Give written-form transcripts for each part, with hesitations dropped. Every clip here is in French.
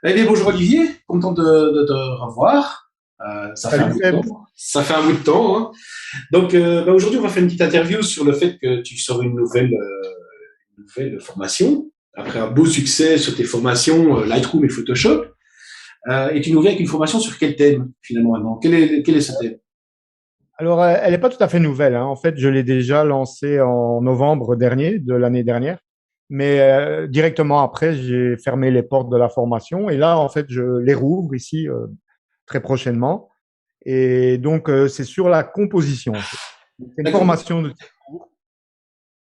Eh bien, bonjour Olivier, content de te revoir. Ça fait un Salut bout de Seb. temps. Ça fait un bout de temps, hein. Donc, aujourd'hui, on va faire une petite interview sur le fait que tu sors une nouvelle formation après un beau succès sur tes formations Lightroom et Photoshop. Et tu nous viens avec une formation sur quel thème finalement maintenant? Quel est ce thème? Alors, elle n'est pas tout à fait nouvelle, hein. En fait, je l'ai déjà lancée en novembre dernier, de l'année dernière. Mais directement après, j'ai fermé les portes de la formation. Et là, en fait, je les rouvre ici très prochainement. Et donc, c'est sur la composition, en fait. Donc, c'est une D'accord. formation de type court.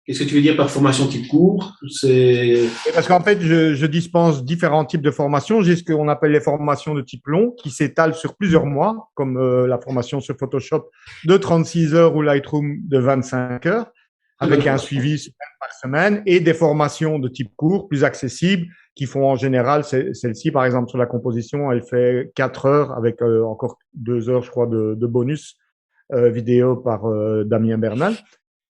Qu'est-ce que tu veux dire par formation type court? C'est Et parce qu'en fait, je dispense différents types de formations. J'ai ce qu'on appelle les formations de type long, qui s'étalent sur plusieurs mois, comme la formation sur Photoshop de 36 heures ou Lightroom de 25 heures, très bonne avec un formation. suivi semaine par semaine, et des formations de type court, plus accessibles, qui font en général, celle-ci, par exemple, sur la composition, elle fait 4 heures, avec encore 2 heures, je crois, de bonus vidéo par Damien Bernal.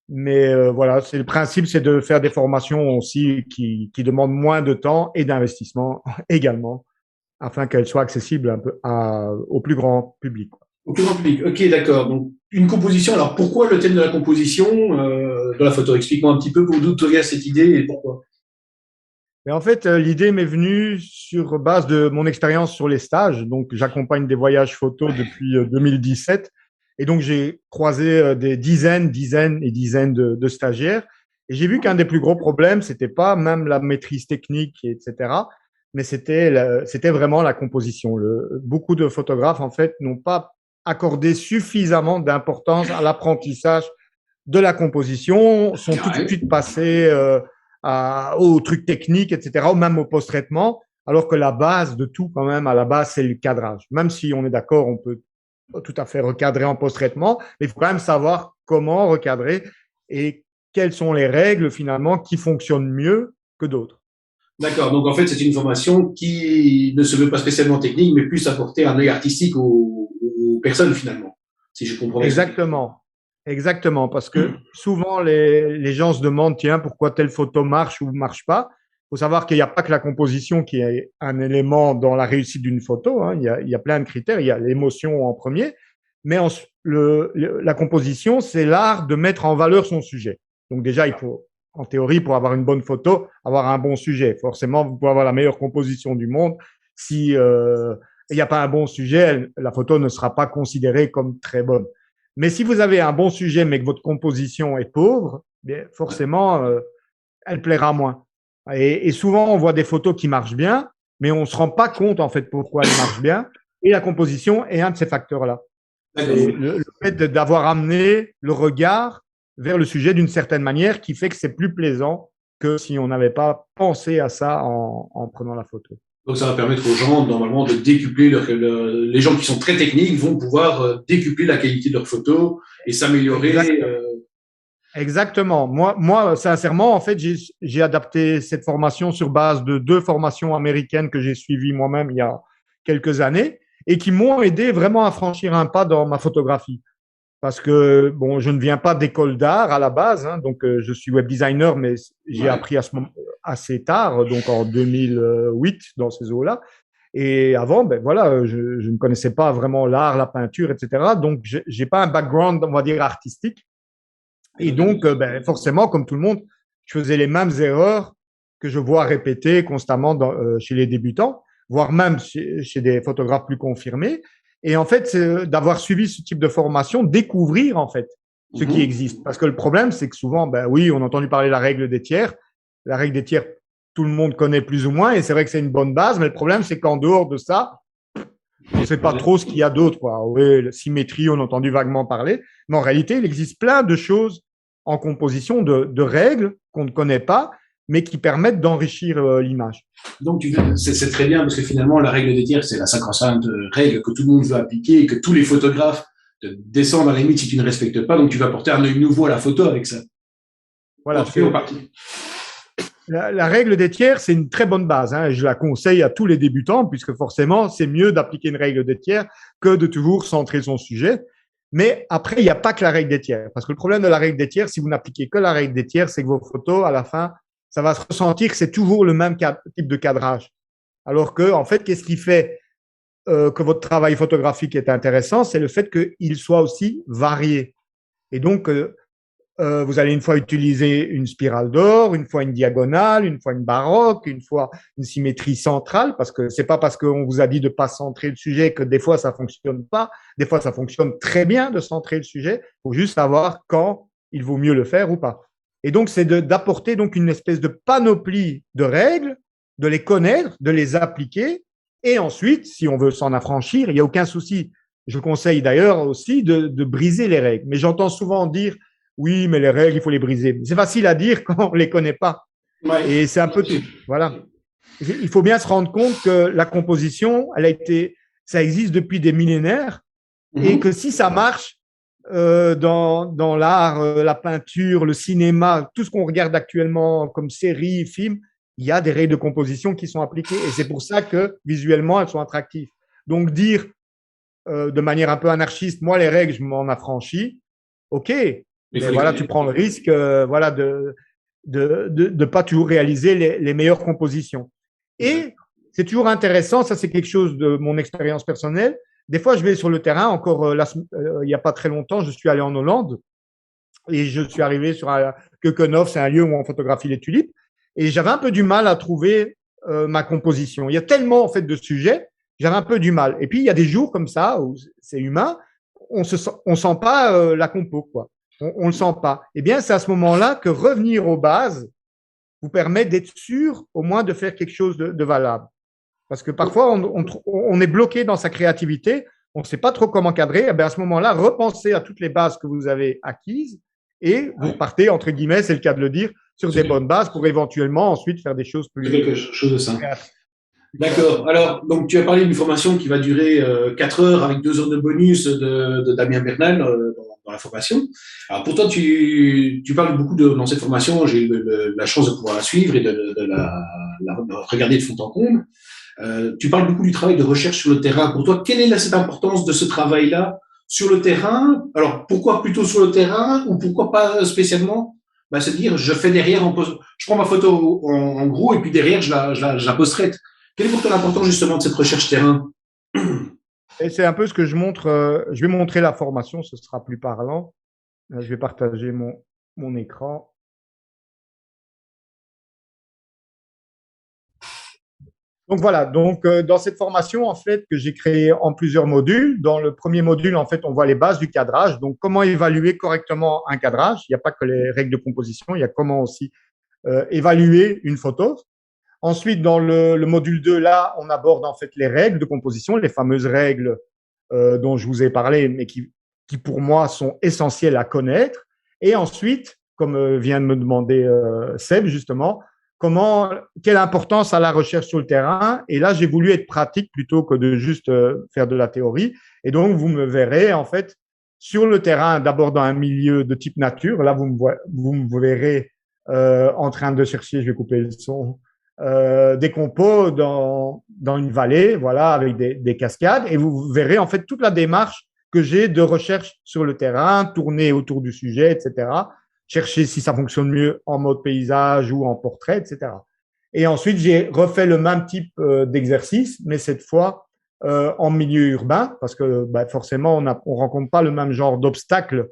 Mais voilà, c'est le principe, c'est de faire des formations aussi qui demandent moins de temps et d'investissement également, afin qu'elles soient accessibles un peu au plus grand public. Au plus grand public. Ok, d'accord. Donc, une composition. Alors, pourquoi le thème de la composition de la photo? Explique-moi un petit peu d'où te vient cette idée et pourquoi. Mais en fait, l'idée m'est venue sur base de mon expérience sur les stages. Donc, j'accompagne des voyages photos depuis 2017. Et donc, j'ai croisé des dizaines et dizaines de stagiaires. Et j'ai vu qu'un des plus gros problèmes, c'était pas même la maîtrise technique, etc., mais c'était vraiment la composition. Beaucoup de photographes, en fait, n'ont pas accordé suffisamment d'importance à l'apprentissage de la composition, sont tout de Ouais. suite passés aux trucs techniques, etc., ou même au post-traitement, alors que la base de tout, quand même, à la base, c'est le cadrage. Même si on est d'accord, on peut tout à fait recadrer en post-traitement, mais il faut quand même savoir comment recadrer et quelles sont les règles, finalement, qui fonctionnent mieux que d'autres. D'accord. Donc, en fait, c'est une formation qui ne se veut pas spécialement technique, mais plus apporter un œil artistique aux personnes, finalement, si je comprends bien ce que tu dis. Exactement. Exactement, parce que souvent les gens se demandent, tiens, pourquoi telle photo marche ou marche pas. Il faut savoir qu'il n'y a pas que la composition qui est un élément dans la réussite d'une photo, hein. Il y a plein de critères. Il y a l'émotion en premier, mais la composition, c'est l'art de mettre en valeur son sujet. Donc déjà, il faut, en théorie, pour avoir une bonne photo, avoir un bon sujet. Forcément, vous pouvez avoir la meilleure composition du monde. Si il n'y a pas un bon sujet, la photo ne sera pas considérée comme très bonne. Mais si vous avez un bon sujet, mais que votre composition est pauvre, bien, forcément, elle plaira moins. Et souvent, on voit des photos qui marchent bien, mais on ne se rend pas compte, en fait, pourquoi elles marchent bien. Et la composition est un de ces facteurs-là. D'accord. C'est le fait d'avoir amené le regard vers le sujet d'une certaine manière qui fait que c'est plus plaisant que si on n'avait pas pensé à ça en prenant la photo. Donc, ça va permettre aux gens, normalement, de décupler les gens qui sont très techniques vont pouvoir décupler la qualité de leurs photos et s'améliorer. Exactement. Exactement. Moi, sincèrement, en fait, j'ai adapté cette formation sur base de deux formations américaines que j'ai suivies moi-même il y a quelques années et qui m'ont aidé vraiment à franchir un pas dans ma photographie. Parce que, bon, je ne viens pas d'école d'art à la base, hein, donc je suis web designer, mais j'ai Ouais. appris à ce moment assez tard, donc en 2008, dans ces eaux-là. Et avant, ben voilà, je ne connaissais pas vraiment l'art, la peinture, etc. Donc, j'ai pas un background, on va dire, artistique. Et donc, ben, forcément, comme tout le monde, je faisais les mêmes erreurs que je vois répétées constamment chez les débutants, voire même chez des photographes plus confirmés. Et en fait, c'est d'avoir suivi ce type de formation, découvrir en fait ce qui Mhm. existe. Parce que le problème, c'est que souvent, ben oui, on a entendu parler de la règle des tiers. La règle des tiers, tout le monde connaît plus ou moins, et c'est vrai que c'est une bonne base, mais le problème, c'est qu'en dehors de ça, on ne sait pas trop ce qu'il y a d'autre. Oui, la symétrie, on a entendu vaguement parler, mais en réalité, il existe plein de choses en composition, de règles qu'on ne connaît pas, mais qui permettent d'enrichir l'image. Donc, c'est très bien parce que finalement, la règle des tiers, c'est la sacro-sainte règle que tout le monde veut appliquer et que tous les photographes te descendent à la limite si tu ne respectes pas. Donc, tu vas porter un œil nouveau à la photo avec ça. En Voilà, tout cas, en partie. la règle des tiers, c'est une très bonne base, hein, et je la conseille à tous les débutants, puisque forcément, c'est mieux d'appliquer une règle des tiers que de toujours centrer son sujet. Mais après, il n'y a pas que la règle des tiers. Parce que le problème de la règle des tiers, si vous n'appliquez que la règle des tiers, c'est que vos photos, à la fin, ça va se ressentir que c'est toujours le même type de cadrage. Alors que, en fait, qu'est-ce qui fait que votre travail photographique est intéressant? C'est le fait qu'il soit aussi varié. Et donc, vous allez une fois utiliser une spirale d'or, une fois une diagonale, une fois une baroque, une fois une symétrie centrale, parce que c'est pas parce qu'on vous a dit de pas centrer le sujet que des fois ça fonctionne pas. Des fois, ça fonctionne très bien de centrer le sujet. Il faut juste savoir quand il vaut mieux le faire ou pas. Et donc, c'est d'apporter donc une espèce de panoplie de règles, de les connaître, de les appliquer. Et ensuite, si on veut s'en affranchir, il n'y a aucun souci. Je conseille d'ailleurs aussi de briser les règles. Mais j'entends souvent dire, oui, mais les règles, il faut les briser. C'est facile à dire quand on ne les connaît pas. Ouais. Et c'est un peu tout. Voilà. Il faut bien se rendre compte que la composition, ça existe depuis des millénaires et que si ça marche dans l'art, la peinture, le cinéma, tout ce qu'on regarde actuellement comme séries, films, il y a des règles de composition qui sont appliquées et c'est pour ça que visuellement, elles sont attractives. Donc dire de manière un peu anarchiste, moi les règles, je m'en affranchis, ok, mais voilà, tu prends le risque voilà, de pas toujours réaliser les meilleures compositions. Et c'est toujours intéressant, ça c'est quelque chose de mon expérience personnelle. Des fois, je vais sur le terrain, encore il n'y a pas très longtemps, je suis allé en Hollande et je suis arrivé sur Keukenhof, c'est un lieu où on photographie les tulipes, et j'avais un peu du mal à trouver ma composition. Il y a tellement en fait de sujets, j'avais un peu du mal. Et puis il y a des jours comme ça où c'est humain, on sent pas la compo, quoi. On le sent pas. Eh bien, c'est à ce moment-là que revenir aux bases vous permet d'être sûr au moins de faire quelque chose de valable. Parce que parfois, on est bloqué dans sa créativité, on ne sait pas trop comment cadrer. Eh bien, à ce moment-là, repensez à toutes les bases que vous avez acquises et vous repartez, entre guillemets, c'est le cas de le dire, sur des bonnes bases pour éventuellement ensuite faire des choses plus. Quelque chose de ça. D'accord. Alors, donc tu as parlé d'une formation qui va durer 4 heures avec 2 heures de bonus de Damien Bernal dans la formation. Alors pour toi, tu parles beaucoup dans cette formation, j'ai eu la chance de pouvoir la suivre et de la regarder de fond en comble. Tu parles beaucoup du travail de recherche sur le terrain. Pour toi, quelle est cette importance de ce travail-là sur le terrain? Alors, pourquoi plutôt sur le terrain ou pourquoi pas spécialement? C'est dire, je fais derrière, je prends ma photo en gros et puis derrière, je la posterai. Quelle est pour toi l'importance justement de cette recherche terrain? Et c'est un peu ce que je montre. Je vais montrer la formation, ce sera plus parlant. Je vais partager mon écran. Donc voilà, donc dans cette formation en fait que j'ai créée en plusieurs modules, dans le premier module en fait on voit les bases du cadrage, donc comment évaluer correctement un cadrage. Il n'y a pas que les règles de composition, il y a comment aussi évaluer une photo. Ensuite dans le module 2 là on aborde en fait les règles de composition, les fameuses règles dont je vous ai parlé, mais qui pour moi sont essentielles à connaître. Et ensuite, comme vient de me demander Seb justement, quelle importance a la recherche sur le terrain? Et là, j'ai voulu être pratique plutôt que de juste faire de la théorie. Et donc, vous me verrez en fait sur le terrain, d'abord dans un milieu de type nature. Là, vous me verrez en train de chercher, je vais couper le son, des compos dans une vallée, voilà, avec des cascades. Et vous verrez en fait toute la démarche que j'ai de recherche sur le terrain, tourner autour du sujet, etc. Chercher si ça fonctionne mieux en mode paysage ou en portrait, etc. Et ensuite, j'ai refait le même type d'exercice, mais cette fois en milieu urbain, parce que forcément, on rencontre pas le même genre d'obstacles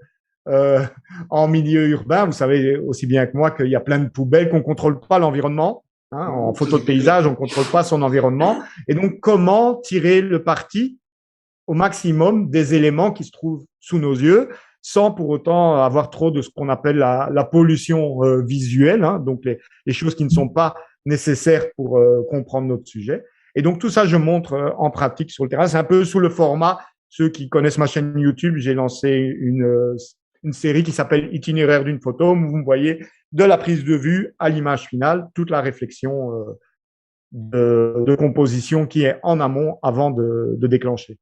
en milieu urbain. Vous savez aussi bien que moi qu'il y a plein de poubelles, qu'on contrôle pas l'environnement. Hein, en photo de paysage, on contrôle pas son environnement. Et donc, comment tirer le parti au maximum des éléments qui se trouvent sous nos yeux, sans pour autant avoir trop de ce qu'on appelle la pollution visuelle, hein, donc les choses qui ne sont pas nécessaires pour comprendre notre sujet. Et donc tout ça, je montre en pratique sur le terrain. C'est un peu sous le format, ceux qui connaissent ma chaîne YouTube, j'ai lancé une série qui s'appelle Itinéraire d'une photo, où vous me voyez de la prise de vue à l'image finale, toute la réflexion de composition qui est en amont avant de déclencher.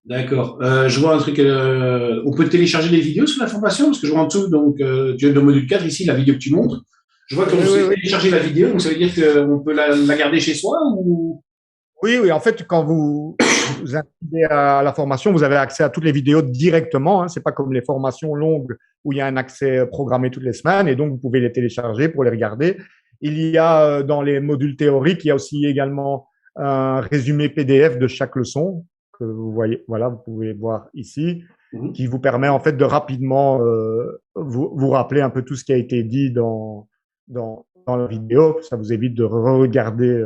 D'accord. Je vois un truc. On peut télécharger des vidéos sur la formation parce que je vois en dessous. Donc, tu es dans le module 4 ici, la vidéo que tu montres. Je vois qu'on peut télécharger la vidéo. Donc, ça veut dire qu'on peut la garder chez soi ou? Oui. En fait, quand vous inscrivez à la formation, vous avez accès à toutes les vidéos directement. Hein. C'est pas comme les formations longues où il y a un accès programmé toutes les semaines et donc vous pouvez les télécharger pour les regarder. Il y a dans les modules théoriques, il y a aussi également un résumé PDF de chaque leçon que vous voyez, voilà, vous pouvez voir ici, qui vous permet en fait de rapidement vous rappeler un peu tout ce qui a été dit dans la vidéo. Ça vous évite de regarder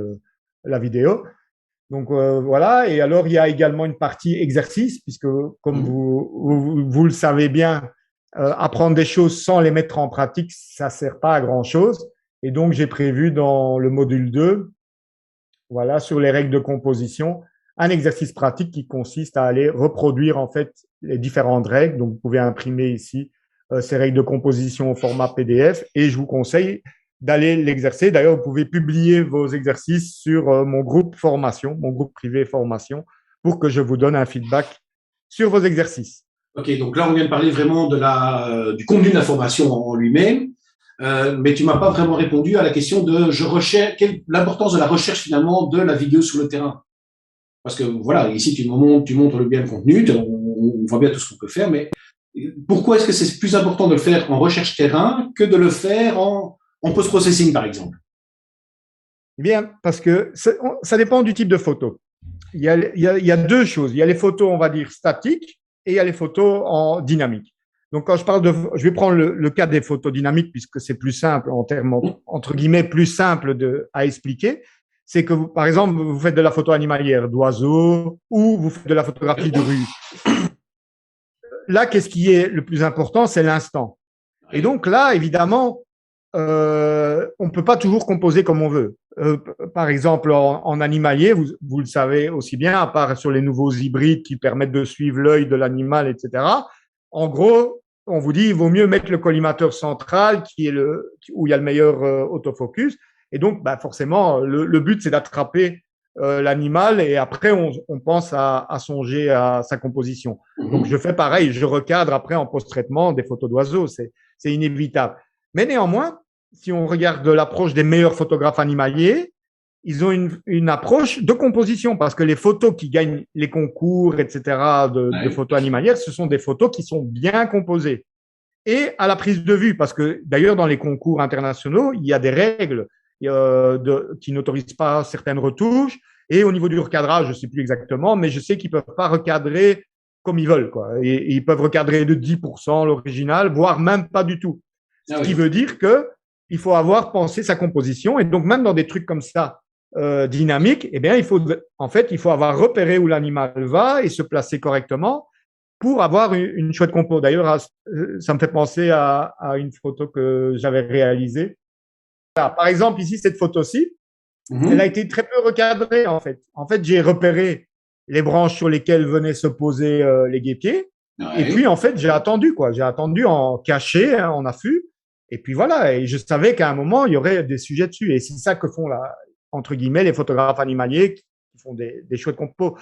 la vidéo. Donc voilà, et alors il y a également une partie exercice, puisque comme vous le savez bien, apprendre des choses sans les mettre en pratique, ça sert pas à grand-chose. Et donc j'ai prévu dans le module 2, voilà, sur les règles de composition, un exercice pratique qui consiste à aller reproduire en fait les différentes règles. Donc vous pouvez imprimer ici ces règles de composition au format PDF, et je vous conseille d'aller l'exercer. D'ailleurs, vous pouvez publier vos exercices sur mon groupe formation, mon groupe privé formation, pour que je vous donne un feedback sur vos exercices. Ok, donc là, on vient de parler vraiment du contenu de la formation en lui-même, mais tu m'as pas vraiment répondu à la question de l'importance de la recherche finalement de la vidéo sur le terrain. Parce que voilà, ici, tu montres bien le contenu, on voit bien tout ce qu'on peut faire, mais pourquoi est-ce que c'est plus important de le faire en recherche terrain que de le faire en post-processing, par exemple? Eh bien, parce que ça dépend du type de photo. Il y a deux choses. Il y a les photos, on va dire, statiques, et il y a les photos en dynamique. Donc, quand je vais prendre le cas des photos dynamiques, puisque c'est plus simple en termes, entre guillemets, plus simple à expliquer. C'est que, par exemple, vous faites de la photo animalière d'oiseaux ou vous faites de la photographie de rue. Là, qu'est-ce qui est le plus important? C'est l'instant. Et donc là, évidemment, on ne peut pas toujours composer comme on veut. Par exemple, en animalier, vous le savez aussi bien, à part sur les nouveaux hybrides qui permettent de suivre l'œil de l'animal, etc. En gros, on vous dit, il vaut mieux mettre le collimateur central où il y a le meilleur autofocus. Et donc, bah, forcément, le but, c'est d'attraper l'animal, et après, on pense à songer à sa composition. Donc, je fais pareil, je recadre après en post-traitement des photos d'oiseaux, c'est inévitable. Mais néanmoins, si on regarde l'approche des meilleurs photographes animaliers, ils ont une approche de composition, parce que les photos qui gagnent les concours, etc., de photos animalières, ce sont des photos qui sont bien composées. Et à la prise de vue, parce que d'ailleurs, dans les concours internationaux, il y a des règles qui n'autorisent pas certaines retouches. Et au niveau du recadrage, je ne sais plus exactement, mais je sais qu'ils ne peuvent pas recadrer comme ils veulent, quoi. Et ils peuvent recadrer de 10% l'original, voire même pas du tout. Ce qui veut dire qu'il faut avoir pensé sa composition. Et donc, même dans des trucs comme ça, dynamiques, eh bien, il faut avoir repéré où l'animal va et se placer correctement pour avoir une chouette compo. D'ailleurs, ça me fait penser à une photo que j'avais réalisée. Par exemple, ici, cette photo-ci, elle a été très peu recadrée, en fait. En fait, j'ai repéré les branches sur lesquelles venaient se poser les guêpiers. Et puis, en fait, j'ai attendu, quoi. J'ai attendu en caché, hein, en affût. Et puis voilà. Et je savais qu'à un moment, il y aurait des sujets dessus. Et c'est ça que font, entre guillemets, les photographes animaliers qui font des chouettes compos.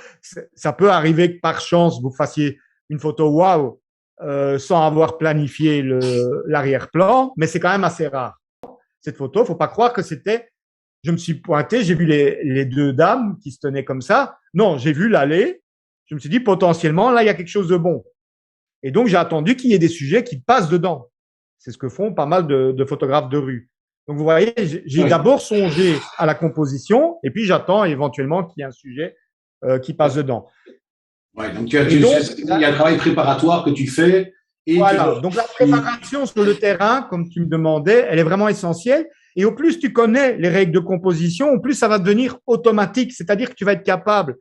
Ça peut arriver que par chance, vous fassiez une photo waouh sans avoir planifié l'arrière-plan, mais c'est quand même assez rare. Cette photo, faut pas croire que c'était, je me suis pointé, j'ai vu les deux dames qui se tenaient comme ça. Non, j'ai vu l'allée. Je me suis dit, potentiellement, là, il y a quelque chose de bon. Et donc, j'ai attendu qu'il y ait des sujets qui passent dedans. C'est ce que font pas mal de photographes de rue. Donc, vous voyez, j'ai d'abord songé à la composition, et puis j'attends éventuellement qu'il y ait un sujet qui passe dedans. Ouais, donc il y a un travail préparatoire que tu fais. Et voilà, donc la préparation sur le terrain, comme tu me demandais, elle est vraiment essentielle. Et au plus tu connais les règles de composition, au plus ça va devenir automatique. C'est-à-dire que tu vas être capable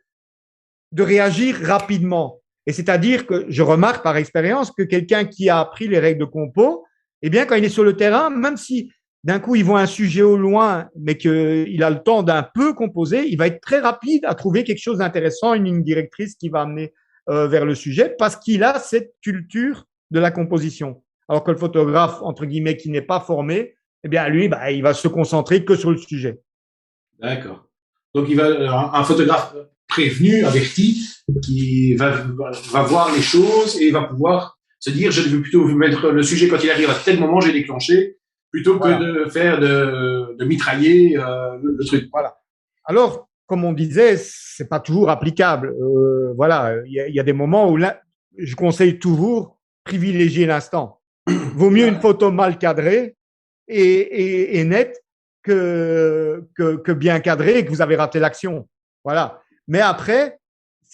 de réagir rapidement. Et c'est-à-dire que je remarque par expérience que quelqu'un qui a appris les règles de compo, eh bien, quand il est sur le terrain, même si d'un coup il voit un sujet au loin, mais qu'il a le temps d'un peu composer, il va être très rapide à trouver quelque chose d'intéressant, une ligne directrice qui va amener vers le sujet, parce qu'il a cette culture de la composition. Alors que le photographe, entre guillemets, qui n'est pas formé, eh bien, lui, bah, il va se concentrer que sur le sujet. D'accord. Donc, un photographe prévenu, averti, qui va voir les choses et va pouvoir se dire, je vais plutôt mettre le sujet quand il arrive à tel moment, j'ai déclenché, plutôt que de faire de mitrailler le truc. Voilà. Alors, comme on disait, c'est pas toujours applicable. Voilà, il y a des moments où là, je conseille toujours privilégier l'instant. Vaut mieux une photo mal cadrée et nette que bien cadrée et que vous avez raté l'action. Voilà. Mais après,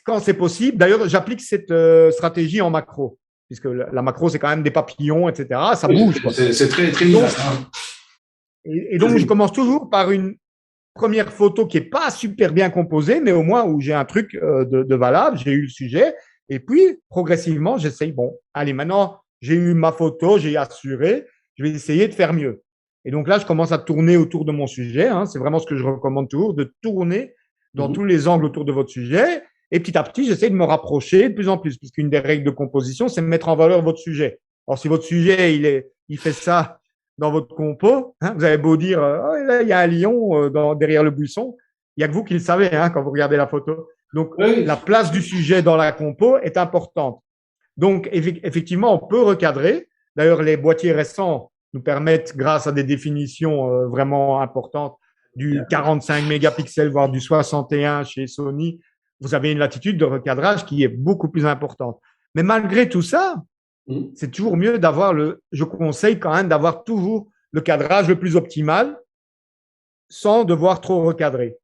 quand c'est possible, d'ailleurs, j'applique cette stratégie en macro, puisque la macro, c'est quand même des papillons, etc. Ça Oui, bouge, quoi. c'est très, très Donc, image, hein. donc, je commence toujours par une première photo qui est pas super bien composée, mais au moins où j'ai un truc de valable, j'ai eu le sujet. Et puis, progressivement, j'essaye, bon, allez, maintenant, j'ai eu ma photo, j'ai assuré, je vais essayer de faire mieux. Et donc là, je commence à tourner autour de mon sujet. Hein. C'est vraiment ce que je recommande toujours, de tourner dans tous Mhm. les angles autour de votre sujet. Et petit à petit, j'essaie de me rapprocher de plus en plus, puisqu'une des règles de composition, c'est de mettre en valeur votre sujet. Alors, si votre sujet, il fait ça dans votre compo, hein, vous avez beau dire, oh, là, il y a un lion derrière le buisson, il n'y a que vous qui le savez hein, quand vous regardez la photo. Donc, Oui, la place du sujet dans la compo est importante. Donc, effectivement, on peut recadrer. D'ailleurs, les boîtiers récents nous permettent, grâce à des définitions vraiment importantes, du 45 mégapixels, voire du 61 chez Sony, vous avez une latitude de recadrage qui est beaucoup plus importante. Mais malgré tout ça, mhm. c'est toujours mieux d'avoir je conseille quand même d'avoir toujours le cadrage le plus optimal sans devoir trop recadrer.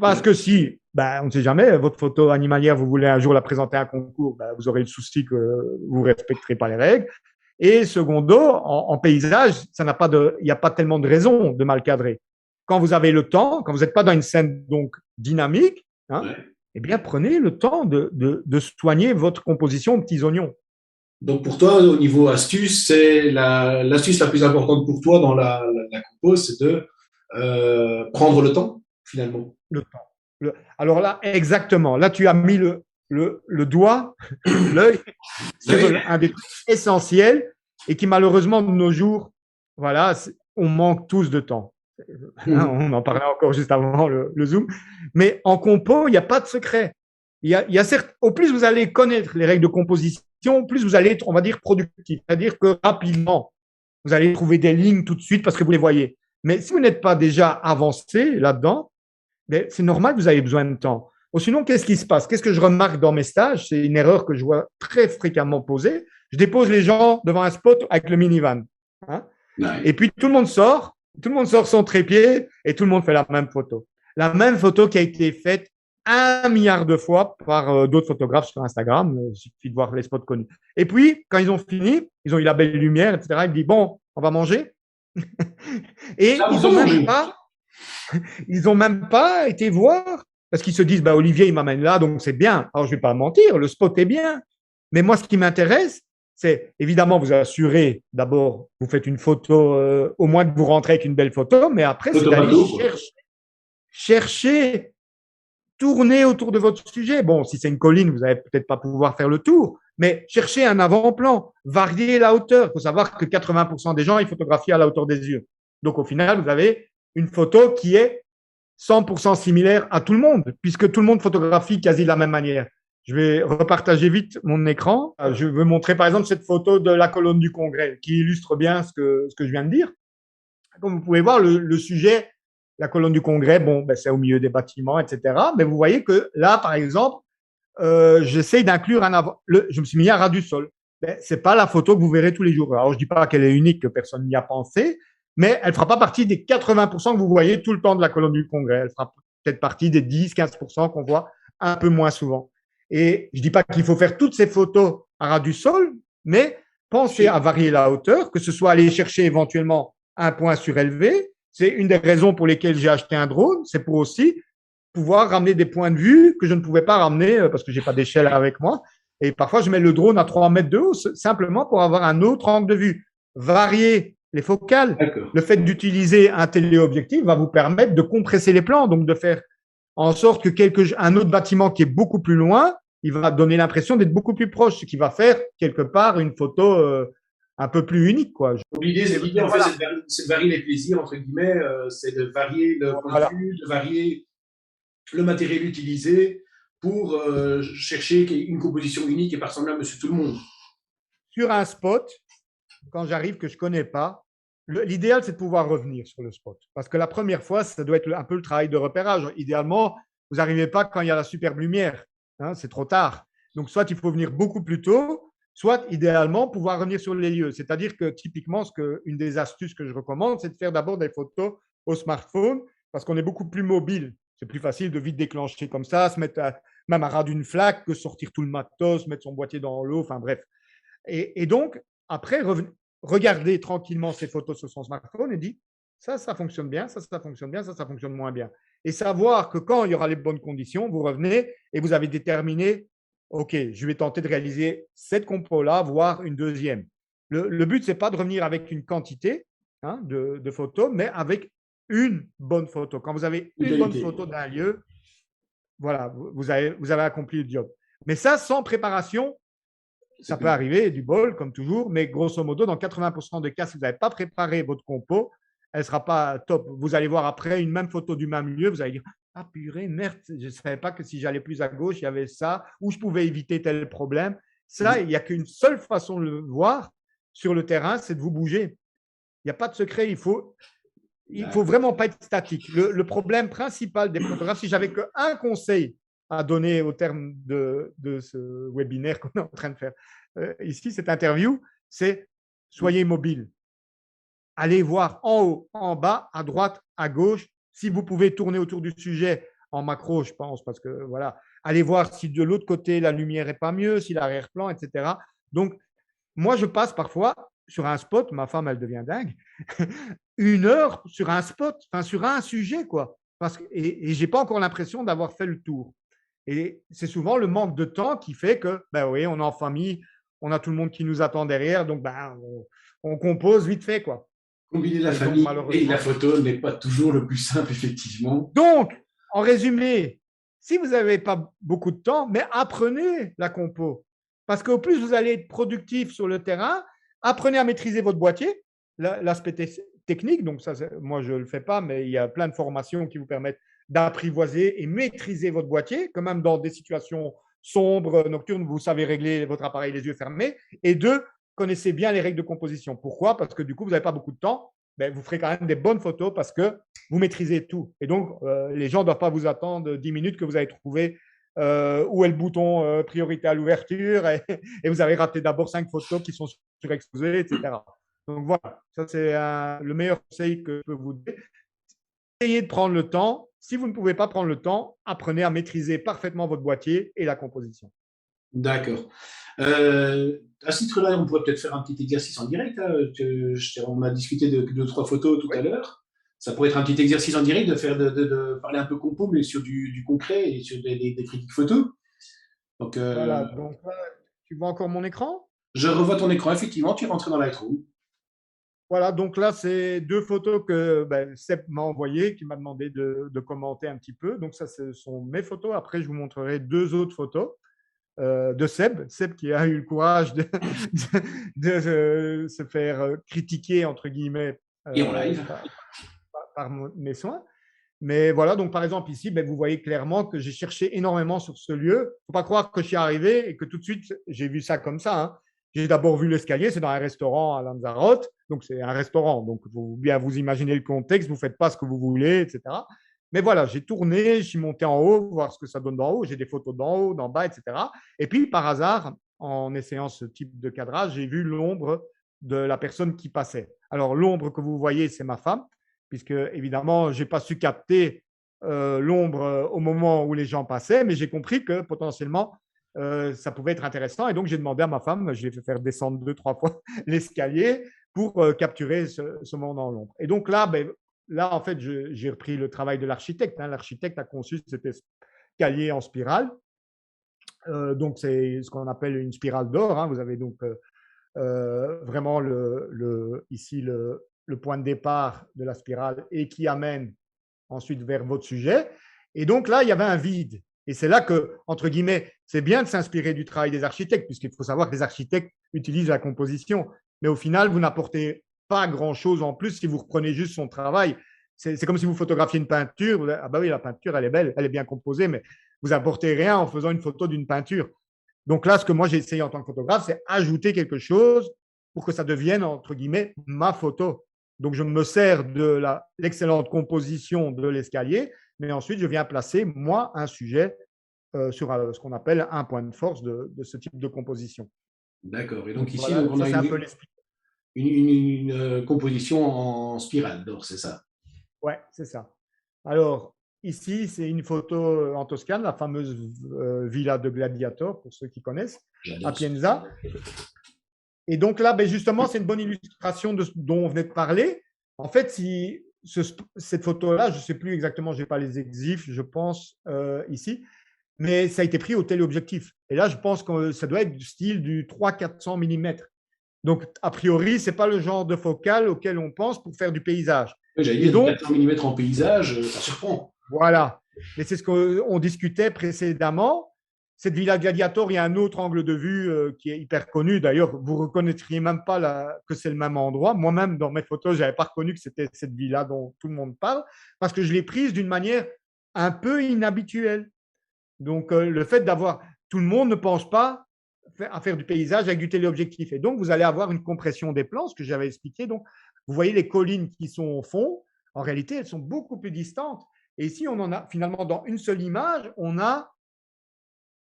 Parce que si, ben, on ne sait jamais, votre photo animalière, vous voulez un jour la présenter à un concours, ben, vous aurez le souci que vous ne respecterez pas les règles. Et secondo, en paysage, il n'y a pas tellement de raison de mal cadrer. Quand vous avez le temps, quand vous n'êtes pas dans une scène donc dynamique, hein, Ouais. eh bien, prenez le temps de soigner votre composition aux petits oignons. Donc pour toi, au niveau astuce, c'est l'astuce la plus importante pour toi dans la compo, c'est de prendre le temps, finalement. Le temps. Alors là, exactement. Là, tu as mis le doigt, l'œil sur Oui. un des trucs essentiels et qui, malheureusement, de nos jours, voilà, on manque tous de temps. Mhm. On en parlait encore juste avant le Zoom. Mais en compo, il n'y a pas de secret. Il y a certes, au plus vous allez connaître les règles de composition, plus vous allez être, on va dire, productif. C'est-à-dire que rapidement, vous allez trouver des lignes tout de suite parce que vous les voyez. Mais si vous n'êtes pas déjà avancé là-dedans, c'est normal que vous ayez besoin de temps. Ou sinon, qu'est-ce qui se passe? Qu'est-ce que je remarque dans mes stages? C'est une erreur que je vois très fréquemment posée. Je dépose les gens devant un spot avec le minivan. Hein, et Ouais. puis tout le monde sort son trépied et tout le monde fait la même photo. La même photo qui a été faite 1 milliard de fois par d'autres photographes sur Instagram. Il suffit de voir les spots connus. Et puis, quand ils ont fini, ils ont eu la belle lumière, etc. Ils disent, bon, on va manger. Et Ça, vous en mangez. ils n'ont même pas été voir parce qu'ils se disent bah, Olivier, il m'amène là, donc c'est bien. Alors, je ne vais pas mentir, le spot est bien. Mais moi, ce qui m'intéresse, c'est évidemment vous assurer d'abord, vous faites une photo, au moins que vous rentrez avec une belle photo, mais après, c'est d'aller Photomato, quoi. chercher, tourner autour de votre sujet. Bon, si c'est une colline, vous n'allez peut-être pas pouvoir faire le tour, mais chercher un avant-plan, varier la hauteur. Il faut savoir que 80% des gens, ils photographient à la hauteur des yeux. Donc, au final, vous avez une photo qui est 100% similaire à tout le monde, puisque tout le monde photographie quasi de la même manière. Je vais repartager vite mon écran. Je veux montrer par exemple cette photo de la colonne du Congrès qui illustre bien ce que je viens de dire. Comme vous pouvez voir, le sujet, la colonne du Congrès, bon, ben, c'est au milieu des bâtiments, etc. Mais vous voyez que là, par exemple, j'essaye d'inclure je me suis mis à ras du sol. Ben, c'est pas la photo que vous verrez tous les jours. Alors, je dis pas qu'elle est unique, que personne n'y a pensé, mais elle fera pas partie des 80% que vous voyez tout le temps de la colonne du Congrès. Elle fera peut-être partie des 10-15% qu'on voit un peu moins souvent. Et je dis pas qu'il faut faire toutes ces photos à ras du sol, mais pensez à varier la hauteur, que ce soit aller chercher éventuellement un point surélevé. C'est une des raisons pour lesquelles j'ai acheté un drone. C'est pour aussi pouvoir ramener des points de vue que je ne pouvais pas ramener parce que j'ai pas d'échelle avec moi. Et parfois, je mets le drone à 3 mètres de haut simplement pour avoir un autre angle de vue. Varier les focales. D'accord. Le fait d'utiliser un téléobjectif va vous permettre de compresser les plans, donc de faire en sorte que un autre bâtiment qui est beaucoup plus loin, il va donner l'impression d'être beaucoup plus proche, ce qui va faire quelque part une photo un peu plus unique, quoi. Donc l'idée en fait, Voilà. c'est de varier les plaisirs, entre guillemets, c'est de varier le point de Voilà. vue, de varier le matériel utilisé pour chercher une composition unique et pas ressemblable à monsieur tout le monde. Sur un spot, quand j'arrive que je ne connais pas, l'idéal, c'est de pouvoir revenir sur le spot. Parce que la première fois, ça doit être un peu le travail de repérage. Idéalement, vous n'arrivez pas quand il y a la superbe lumière. Hein, c'est trop tard. Donc, soit il faut venir beaucoup plus tôt, soit idéalement pouvoir revenir sur les lieux. C'est-à-dire que typiquement, une des astuces que je recommande, c'est de faire d'abord des photos au smartphone parce qu'on est beaucoup plus mobile C'est plus facile de vite déclencher comme ça, se mettre même à ras d'une flaque, que sortir tout le matos, mettre son boîtier dans l'eau, enfin bref. Et donc, après, regarder tranquillement ses photos sur son smartphone et dire ça fonctionne bien, ça fonctionne bien, ça fonctionne moins bien. Et savoir que quand il y aura les bonnes conditions, vous revenez et vous avez déterminé, OK, je vais tenter de réaliser cette compo-là, voire une deuxième. Le but, ce n'est pas de revenir avec une quantité de photos, mais avec une bonne photo. Quand vous avez Une une bonne qualité. photo d'un lieu, voilà, vous avez accompli le job. Mais ça, sans préparation, ça peut arriver, du bol, comme toujours, mais grosso modo, dans 80% des cas, si vous n'avez pas préparé votre compo, elle ne sera pas top. Vous allez voir après une même photo du même lieu, vous allez dire ah purée, merde, je ne savais pas que si j'allais plus à gauche, il y avait ça, ou je pouvais éviter tel problème. Ça, il n'y a qu'une seule façon de le voir sur le terrain, c'est de vous bouger. Il n'y a pas de secret, il faut vraiment pas être statique. Le problème principal des photographes, si j'avais qu'un conseil à donner au terme de ce webinaire qu'on est en train de faire ici, cette interview, c'est soyez mobile. Allez voir en haut, en bas, à droite, à gauche. Si vous pouvez tourner autour du sujet en macro, je pense, parce que voilà, allez voir si de l'autre côté la lumière est pas mieux, si l'arrière-plan, etc. Donc, moi, je passe parfois sur un spot, ma femme, elle devient dingue, 1 heure sur un spot, enfin sur un sujet, quoi. Et je n'ai pas encore l'impression d'avoir fait le tour. Et c'est souvent le manque de temps qui fait que, ben oui, on est en famille, on a tout le monde qui nous attend derrière, donc ben, on compose vite fait, quoi. Combiner la Et donc, famille et la malheureusement. photo n'est pas toujours le plus simple, effectivement. Donc, en résumé, si vous n'avez pas beaucoup de temps, mais apprenez la compo. Parce qu'au plus vous allez être productif sur le terrain, apprenez à maîtriser votre boîtier, l'aspect technique. Donc, ça, moi, je ne le fais pas, mais il y a plein de formations qui vous permettent d'apprivoiser et maîtriser votre boîtier, quand même dans des situations sombres, nocturnes, vous savez régler votre appareil les yeux fermés. Et deux, connaissez bien les règles de composition. Pourquoi? Parce que du coup, vous n'avez pas beaucoup de temps, mais vous ferez quand même des bonnes photos parce que vous maîtrisez tout. Et donc, les gens ne doivent pas vous attendre 10 minutes que vous avez trouvé où est le bouton priorité à l'ouverture et vous avez raté d'abord 5 photos qui sont surexposées, etc. Donc voilà, ça c'est le meilleur conseil que je peux vous donner. Essayez de prendre le temps. Si vous ne pouvez pas prendre le temps, apprenez à maîtriser parfaitement votre boîtier et la composition. D'accord. À ce titre-là, on pourrait peut-être faire un petit exercice en direct. Hein, on a discuté de 2-3 photos tout Oui. à l'heure. Ça pourrait être un petit exercice en direct de parler un peu compo, mais sur du concret et sur des critiques photos. Donc, Voilà, donc là, tu vois encore mon écran? je revois ton écran, effectivement, tu es rentré dans Lightroom. Voilà, donc là, c'est 2 photos que Seb m'a envoyées, qui m'a demandé de commenter un petit peu. Donc ça, ce sont mes photos. Après, je vous montrerai 2 autres photos de Seb qui a eu le courage de se faire critiquer, entre guillemets, Et en live. par mes soins. Mais voilà, donc par exemple ici, vous voyez clairement que j'ai cherché énormément sur ce lieu. Il ne faut pas croire que je suis arrivé et que tout de suite, j'ai vu ça comme ça. Hein. J'ai d'abord vu l'escalier, c'est dans un restaurant à Lanzarote, donc c'est un restaurant, donc il faut bien vous imaginer le contexte, vous ne faites pas ce que vous voulez, etc. Mais voilà, j'ai tourné, je suis monté en haut, voir ce que ça donne d'en haut, j'ai des photos d'en haut, d'en bas, etc. Et puis par hasard, en essayant ce type de cadrage, j'ai vu l'ombre de la personne qui passait. Alors l'ombre que vous voyez, c'est ma femme, puisque évidemment, je n'ai pas su capter l'ombre au moment où les gens passaient, mais j'ai compris que potentiellement, ça pouvait être intéressant. Et donc, j'ai demandé à ma femme, je l'ai fait faire descendre 2-3 fois l'escalier pour capturer ce moment dans l'ombre. Et donc là, là, en fait, j'ai repris le travail de l'architecte. Hein. L'architecte a conçu cet escalier en spirale. Donc, c'est ce qu'on appelle une spirale d'or. Hein. Vous avez donc vraiment ici le point de départ de la spirale et qui amène ensuite vers votre sujet. Et donc là, il y avait un vide. Et c'est là que, entre guillemets, c'est bien de s'inspirer du travail des architectes, puisqu'il faut savoir que les architectes utilisent la composition. Mais au final, vous n'apportez pas grand-chose en plus si vous reprenez juste son travail. C'est comme si vous photographiez une peinture. Ah bah oui, la peinture, elle est belle, elle est bien composée, mais vous n'apportez rien en faisant une photo d'une peinture. Donc là, ce que moi j'ai essayé en tant que photographe, c'est ajouter quelque chose pour que ça devienne, entre guillemets, ma photo. Donc je me sers de l'excellente composition de l'escalier, mais ensuite je viens placer, moi, un sujet sur ce qu'on appelle un point de force de ce type de composition. D'accord. Et donc Donc ici, voilà, donc, on ça a c'est un peu l'esprit. une composition en spirale d'or, c'est ça? Ouais, c'est ça. Alors, ici, c'est une photo en Toscane, la fameuse villa de Gladiator, pour ceux qui connaissent, à J'adore ça. Pienza. Et donc là, ben justement, c'est une bonne illustration de ce dont on venait de parler. En fait, si cette photo-là, je ne sais plus exactement, je n'ai pas les exifs, je pense, ici, mais ça a été pris au téléobjectif. Et là, je pense que ça doit être du style du 300-400 mm. Donc, a priori, ce n'est pas le genre de focale auquel on pense pour faire du paysage. J'allais Et dire, du donc, 400 mm en paysage, ça surprend. voilà. Et c'est ce qu'on discutait précédemment. Cette Villa Gladiator, il y a un autre angle de vue qui est hyper connu. D'ailleurs, vous ne reconnaîtriez même pas que c'est le même endroit. Moi-même, dans mes photos, je n'avais pas reconnu que c'était cette villa dont tout le monde parle, parce que je l'ai prise d'une manière un peu inhabituelle. Donc, le fait d'avoir… Tout le monde ne pense pas à faire du paysage avec du téléobjectif. Et donc, vous allez avoir une compression des plans, ce que j'avais expliqué. Donc, vous voyez les collines qui sont au fond. En réalité, elles sont beaucoup plus distantes. Et ici, on en a finalement dans une seule image, on a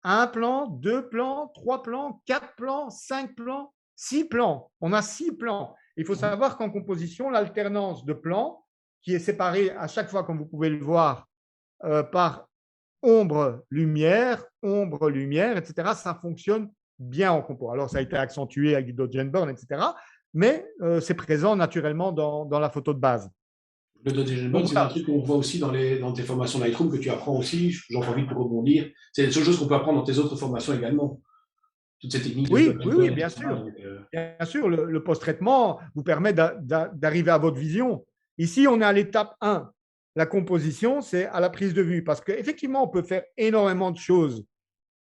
un plan, deux plans, trois plans, quatre plans, cinq plans, six plans. On a six plans. Il faut savoir qu'en composition, l'alternance de plans, qui est séparée à chaque fois, comme vous pouvez le voir, par ombre-lumière, ombre-lumière, etc., ça fonctionne bien en compo. Alors, ça a été accentué avec du Dodge Burn, etc., mais c'est présent naturellement dans la photo de base. Le Dodge Bond, Donc, c'est un voilà. truc qu'on voit aussi dans tes formations Lightroom que tu apprends aussi. J'en profite pour rebondir. C'est la seule chose qu'on peut apprendre dans tes autres formations également. Toutes ces techniques de Oui, Dodge oui, oui, Burn, bien etc. sûr. Donc, Bien sûr, le post-traitement vous permet d'arriver à votre vision. Ici, on est à l'étape 1. La composition, c'est à la prise de vue. Parce qu'effectivement, on peut faire énormément de choses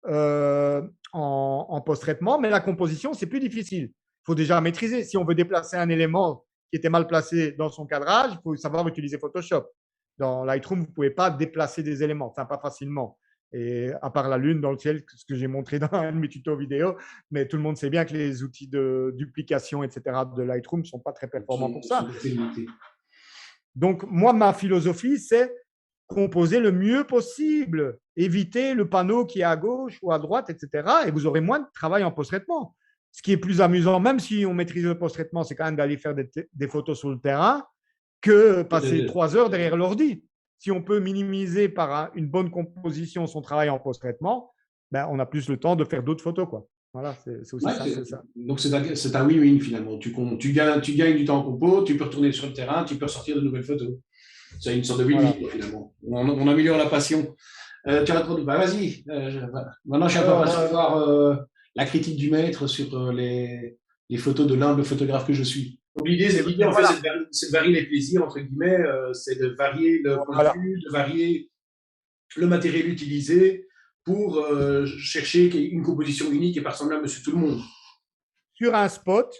en post-traitement, mais la composition, c'est plus difficile. Il faut déjà maîtriser. Si on veut déplacer un élément qui était mal placé dans son cadrage, il faut savoir utiliser Photoshop. Dans Lightroom, vous ne pouvez pas déplacer des éléments, enfin pas facilement. Et à part la lune dans le ciel, ce que j'ai montré dans un de mes tutos vidéo, mais tout le monde sait bien que les outils de duplication, etc. de Lightroom ne sont pas très performants pour ça. Donc, moi, ma philosophie, c'est composer le mieux possible, éviter le panneau qui est à gauche ou à droite, etc. Et vous aurez moins de travail en post-traitement. Ce qui est plus amusant, même si on maîtrise le post-traitement, c'est quand même d'aller faire des photos sur le terrain que passer 3 heures derrière l'ordi. Si on peut minimiser par une bonne composition son travail en post-traitement, ben, on a plus le temps de faire d'autres photos, quoi. Voilà, c'est aussi ça. Donc, c'est un win-win finalement. Tu gagnes du temps en compo, tu peux retourner sur le terrain, tu peux ressortir de nouvelles photos. C'est une sorte de win-win voilà. Finalement. On améliore la passion. Tu as trop de… Bah, vas-y. Maintenant, je suis un peu pressé de voir la critique du maître sur les photos de l'humble photographe que je suis. Donc, l'idée, en fait, c'est de varier les plaisirs, entre guillemets, c'est de varier le point de vue, de varier le matériel utilisé pour chercher une composition unique et pas ressemblable à monsieur tout le monde. Sur un spot,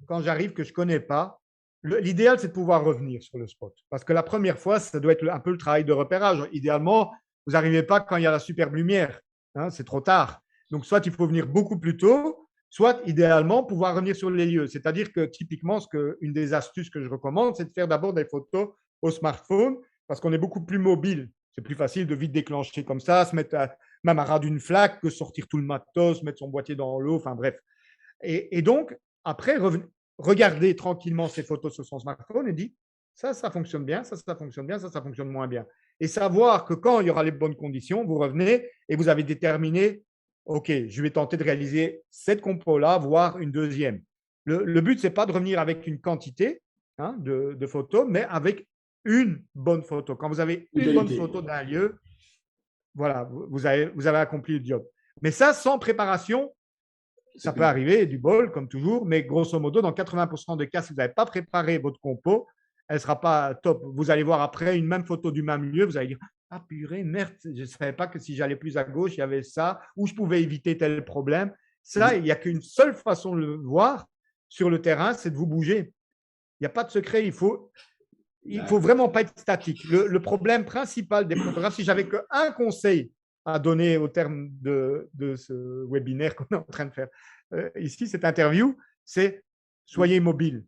quand j'arrive que je ne connais pas, l'idéal, c'est de pouvoir revenir sur le spot. Parce que la première fois, ça doit être un peu le travail de repérage. Idéalement, vous n'arrivez pas quand il y a la superbe lumière. Hein, c'est trop tard. Donc, soit il faut venir beaucoup plus tôt, soit idéalement pouvoir revenir sur les lieux. C'est-à-dire que typiquement, une des astuces que je recommande, c'est de faire d'abord des photos au smartphone parce qu'on est beaucoup plus mobile. C'est plus facile de vite déclencher comme ça, se mettre même à ras d'une flaque, que sortir tout le matos, mettre son boîtier dans l'eau, enfin bref. Et donc, après, regarder tranquillement ces photos sur son smartphone et dire ça fonctionne bien, ça fonctionne bien, ça fonctionne moins bien. Et savoir que quand il y aura les bonnes conditions, vous revenez et vous avez déterminé, OK, je vais tenter de réaliser cette compo-là, voire une deuxième. Le but, ce n'est pas de revenir avec une quantité de photos, mais avec une bonne photo. Quand vous avez une bonne photo d'un lieu, voilà, vous avez accompli le job. Mais ça, sans préparation, ça peut arriver, du bol, comme toujours, mais grosso modo, dans 80% des cas, si vous n'avez pas préparé votre compo, elle ne sera pas top. Vous allez voir après une même photo du même lieu, vous allez dire ah purée, merde, je ne savais pas que si j'allais plus à gauche, il y avait ça, ou je pouvais éviter tel problème. Ça, il n'y a qu'une seule façon de le voir sur le terrain, c'est de vous bouger. Il n'y a pas de secret, il faut vraiment pas être statique. Le problème principal des photographes, si j'avais qu'un conseil à donner au terme de ce webinaire qu'on est en train de faire ici, cette interview, c'est soyez mobile.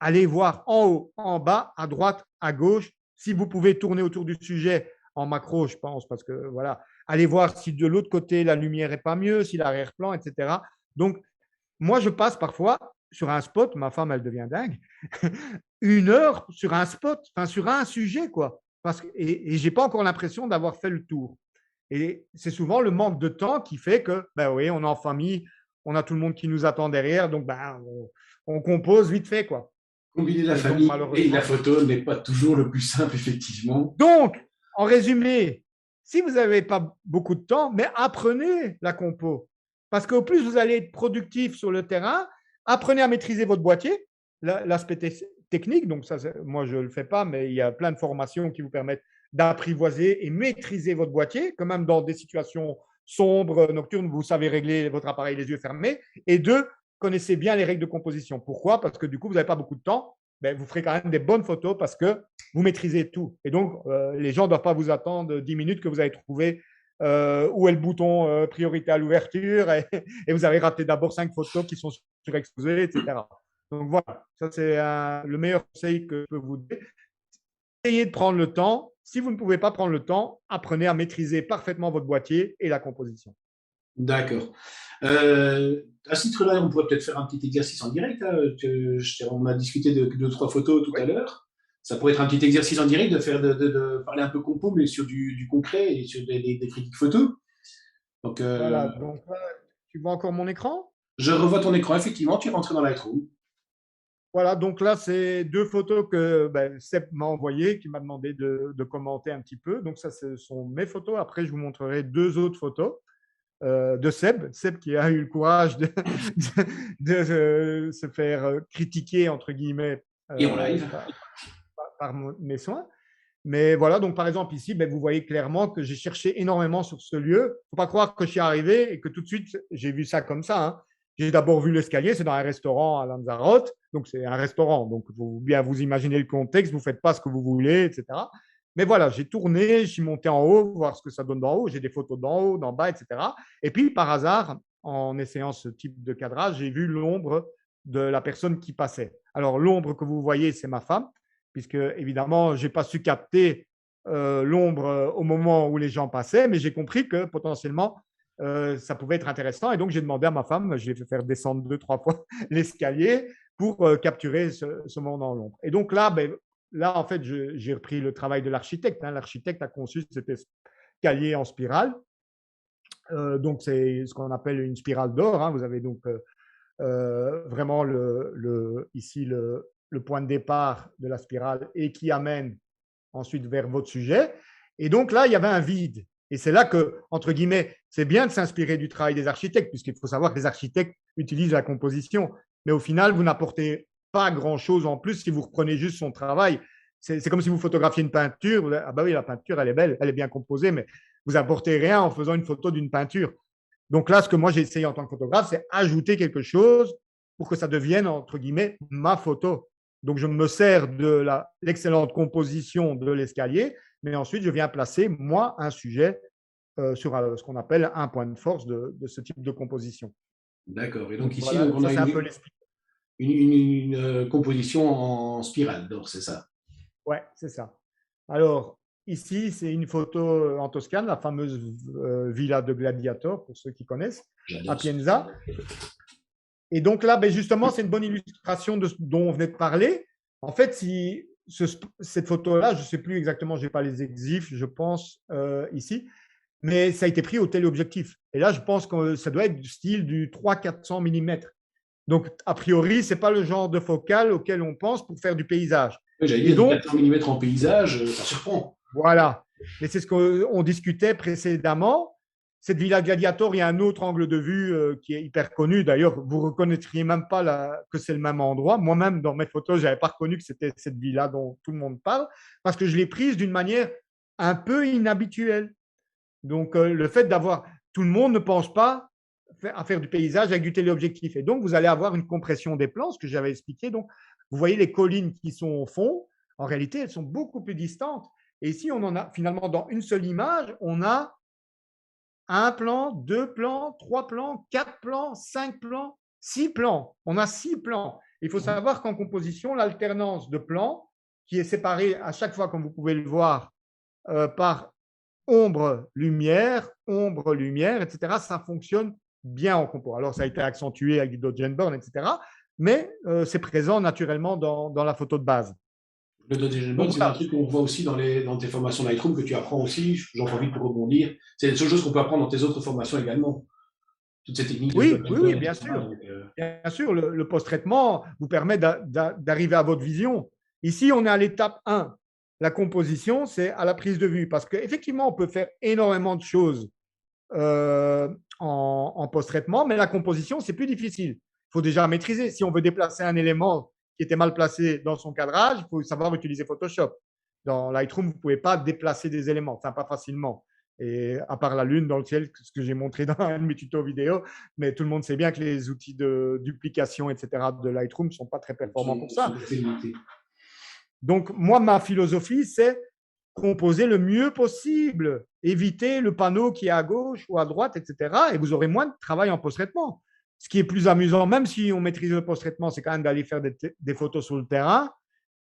Allez voir en haut, en bas, à droite, à gauche. Si vous pouvez tourner autour du sujet en macro, je pense, parce que voilà, allez voir si de l'autre côté la lumière est pas mieux, si l'arrière-plan, etc. Donc, moi, je passe parfois sur un spot, ma femme, elle devient dingue, 1 heure sur un spot, enfin sur un sujet, quoi. et j'ai pas encore l'impression d'avoir fait le tour. Et c'est souvent le manque de temps qui fait que, ben oui, on est en famille, on a tout le monde qui nous attend derrière, donc ben, on compose vite fait, quoi. Combiner la Et donc, famille et la malheureusement. photo n'est pas toujours le plus simple, effectivement. Donc, en résumé, si vous n'avez pas beaucoup de temps, mais apprenez la compo. Parce qu'au plus vous allez être productif sur le terrain, apprenez à maîtriser votre boîtier, l'aspect technique. Donc, ça, moi, je ne le fais pas, mais il y a plein de formations qui vous permettent d'apprivoiser et maîtriser votre boîtier, quand même dans des situations sombres, nocturnes, vous savez régler votre appareil les yeux fermés. Et deux, connaissez bien les règles de composition. Pourquoi? Parce que du coup, vous n'avez pas beaucoup de temps, ben, vous ferez quand même des bonnes photos parce que vous maîtrisez tout. Et donc, les gens ne doivent pas vous attendre 10 minutes que vous avez trouvé où est le bouton priorité à l'ouverture et vous avez raté d'abord 5 photos qui sont surexposées, etc. Donc voilà, ça c'est le meilleur conseil que je peux vous donner. Essayez de prendre le temps. Si vous ne pouvez pas prendre le temps, apprenez à maîtriser parfaitement votre boîtier et la composition. D'accord. À ce titre-là, on pourrait peut-être faire un petit exercice en direct. Hein, on a discuté de 2, 3 photos tout Oui. à l'heure. Ça pourrait être un petit exercice en direct de faire de parler un peu compo, mais sur du concret et sur des critiques photos. Donc, Voilà, donc là, tu vois encore mon écran? je revois ton écran. Effectivement, tu es rentré dans Lightroom. Voilà, donc là, c'est 2 photos que ben, Seb m'a envoyées, qui m'a demandé de commenter un petit peu. Donc ça, ce sont mes photos. Après, je vous montrerai 2 autres photos de Seb qui a eu le courage de se faire critiquer, entre guillemets, Et en live. par mes soins. Mais voilà, donc par exemple ici, ben, vous voyez clairement que j'ai cherché énormément sur ce lieu. Il ne faut pas croire que je suis arrivé et que tout de suite, j'ai vu ça comme ça. Hein. J'ai d'abord vu l'escalier, c'est dans un restaurant à Lanzarote, donc c'est un restaurant, donc il faut bien vous imaginer le contexte, vous ne faites pas ce que vous voulez, etc. Mais voilà, j'ai tourné, je suis monté en haut, voir ce que ça donne d'en haut, j'ai des photos d'en haut, d'en bas, etc. Et puis par hasard, en essayant ce type de cadrage, j'ai vu l'ombre de la personne qui passait. Alors l'ombre que vous voyez, c'est ma femme, puisque évidemment, je n'ai pas su capter l'ombre au moment où les gens passaient, mais j'ai compris que potentiellement, ça pouvait être intéressant. Et donc, j'ai demandé à ma femme, je l'ai fait faire descendre 2, 3 fois l'escalier pour capturer ce moment dans l'ombre. Et donc là, ben, là, en fait, j'ai repris le travail de l'architecte. Hein. L'architecte a conçu cet escalier en spirale. Donc, c'est ce qu'on appelle une spirale d'or. Hein. Vous avez donc vraiment ici le point de départ de la spirale et qui amène ensuite vers votre sujet. Et donc là, il y avait un vide. Et c'est là que, entre guillemets, c'est bien de s'inspirer du travail des architectes, puisqu'il faut savoir que les architectes utilisent la composition. Mais au final, vous n'apportez pas grand-chose en plus si vous reprenez juste son travail. C'est comme si vous photographiez une peinture. Ah bah oui, la peinture, elle est belle, elle est bien composée, mais vous n'apportez rien en faisant une photo d'une peinture. Donc là, ce que moi j'ai essayé en tant que photographe, c'est ajouter quelque chose pour que ça devienne, entre guillemets, ma photo. Donc je me sers de l'excellente composition de l'escalier, mais ensuite je viens placer, moi, un sujet sur ce qu'on appelle un point de force de ce type de composition. D'accord. Et donc Donc ici, voilà, donc, on ça a c'est un peu l'esprit. une composition en spirale d'or, c'est ça. Ouais, c'est ça. Alors, ici, c'est une photo en Toscane, la fameuse villa de Gladiator, pour ceux qui connaissent, à J'adore ça. Pienza. Et donc là, ben justement, c'est une bonne illustration de ce dont on venait de parler. En fait, si cette photo-là, je ne sais plus exactement, je n'ai pas les exifs, je pense, ici, mais ça a été pris au téléobjectif. Et là, je pense que ça doit être du style du 300-400 mm. Donc, a priori, ce n'est pas le genre de focale auquel on pense pour faire du paysage. Oui, j'allais Et dire du donc, 400 mm en paysage, ça surprend. voilà. Mais c'est ce qu'on discutait précédemment. Cette Villa Gladiator, il y a un autre angle de vue qui est hyper connu. D'ailleurs, vous ne reconnaîtriez même pas que c'est le même endroit. Moi-même, dans mes photos, je n'avais pas reconnu que c'était cette villa dont tout le monde parle, parce que je l'ai prise d'une manière un peu inhabituelle. Donc, le fait d'avoir… Tout le monde ne pense pas à faire du paysage avec du téléobjectif. Et donc, vous allez avoir une compression des plans, ce que j'avais expliqué. Donc, vous voyez les collines qui sont au fond. En réalité, elles sont beaucoup plus distantes. Et ici, on en a finalement dans une seule image, on a un plan, 2 plans, 3 plans, 4 plans, 5 plans, 6 plans. On a 6 plans. Il faut savoir qu'en composition, l'alternance de plans, qui est séparée à chaque fois, comme vous pouvez le voir, par ombre-lumière, ombre-lumière, etc., ça fonctionne bien en compo. Alors, ça a été accentué avec du Dodge and Burn, etc., mais c'est présent naturellement dans la photo de base. Le Dodge Donc Bot, c'est un truc qu'on voit aussi dans tes formations Lightroom que tu apprends aussi. J'en profite pour rebondir. C'est des choses qu'on peut apprendre dans tes autres formations également. Toutes ces techniques de oui, dot to oui, dot, oui, bien etc. sûr. Donc, Bien sûr, le post-traitement vous permet d'arriver à votre vision. Ici, on est à l'étape 1. La composition, c'est à la prise de vue. Parce qu'effectivement, on peut faire énormément de choses en post-traitement, mais la composition, c'est plus difficile. Il faut déjà maîtriser. Si on veut déplacer un élément qui était mal placé dans son cadrage, il faut savoir utiliser Photoshop. Dans Lightroom, vous ne pouvez pas déplacer des éléments, enfin pas facilement. Et à part la lune dans le ciel, ce que j'ai montré dans un de mes tutos vidéo, mais tout le monde sait bien que les outils de duplication, etc. de Lightroom ne sont pas très performants pour ça. Donc, moi, ma philosophie, c'est composer le mieux possible, éviter le panneau qui est à gauche ou à droite, etc. Et vous aurez moins de travail en post-traitement. Ce qui est plus amusant, même si on maîtrise le post-traitement, c'est quand même d'aller faire des photos sur le terrain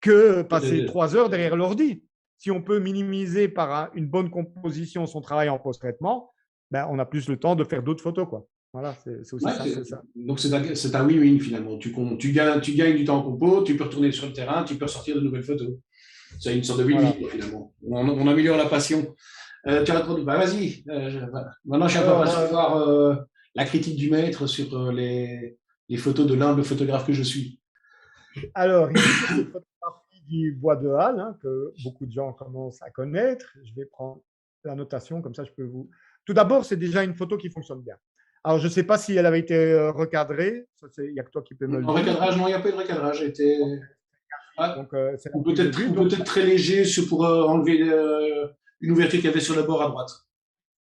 que passer 3 heures derrière l'ordi. Si on peut minimiser par une bonne composition son travail en post-traitement, ben, on a plus le temps de faire d'autres photos, quoi. Voilà, c'est aussi simple que ça. Donc, c'est un win-win finalement. Tu gagnes du temps en compo, tu peux retourner sur le terrain, tu peux ressortir de nouvelles photos. C'est une sorte de win-win voilà. Finalement. On améliore la passion. Tu as trop de... Vas-y. Maintenant, je suis à savoir la critique du maître sur les photos de l'humble photographe que je suis. Alors, ici, c'est une photographie du bois de Halle, hein, que beaucoup de gens commencent à connaître. Je vais prendre la notation, comme ça je peux vous… Tout d'abord, c'est déjà une photo qui fonctionne bien. Alors, je ne sais pas si elle avait été recadrée. Il n'y a que toi qui peux me le dire. Recadrage, non, il n'y a pas eu de recadrage. Donc, ou peut-être très léger pour enlever une ouverture qu'il y avait sur le bord à droite.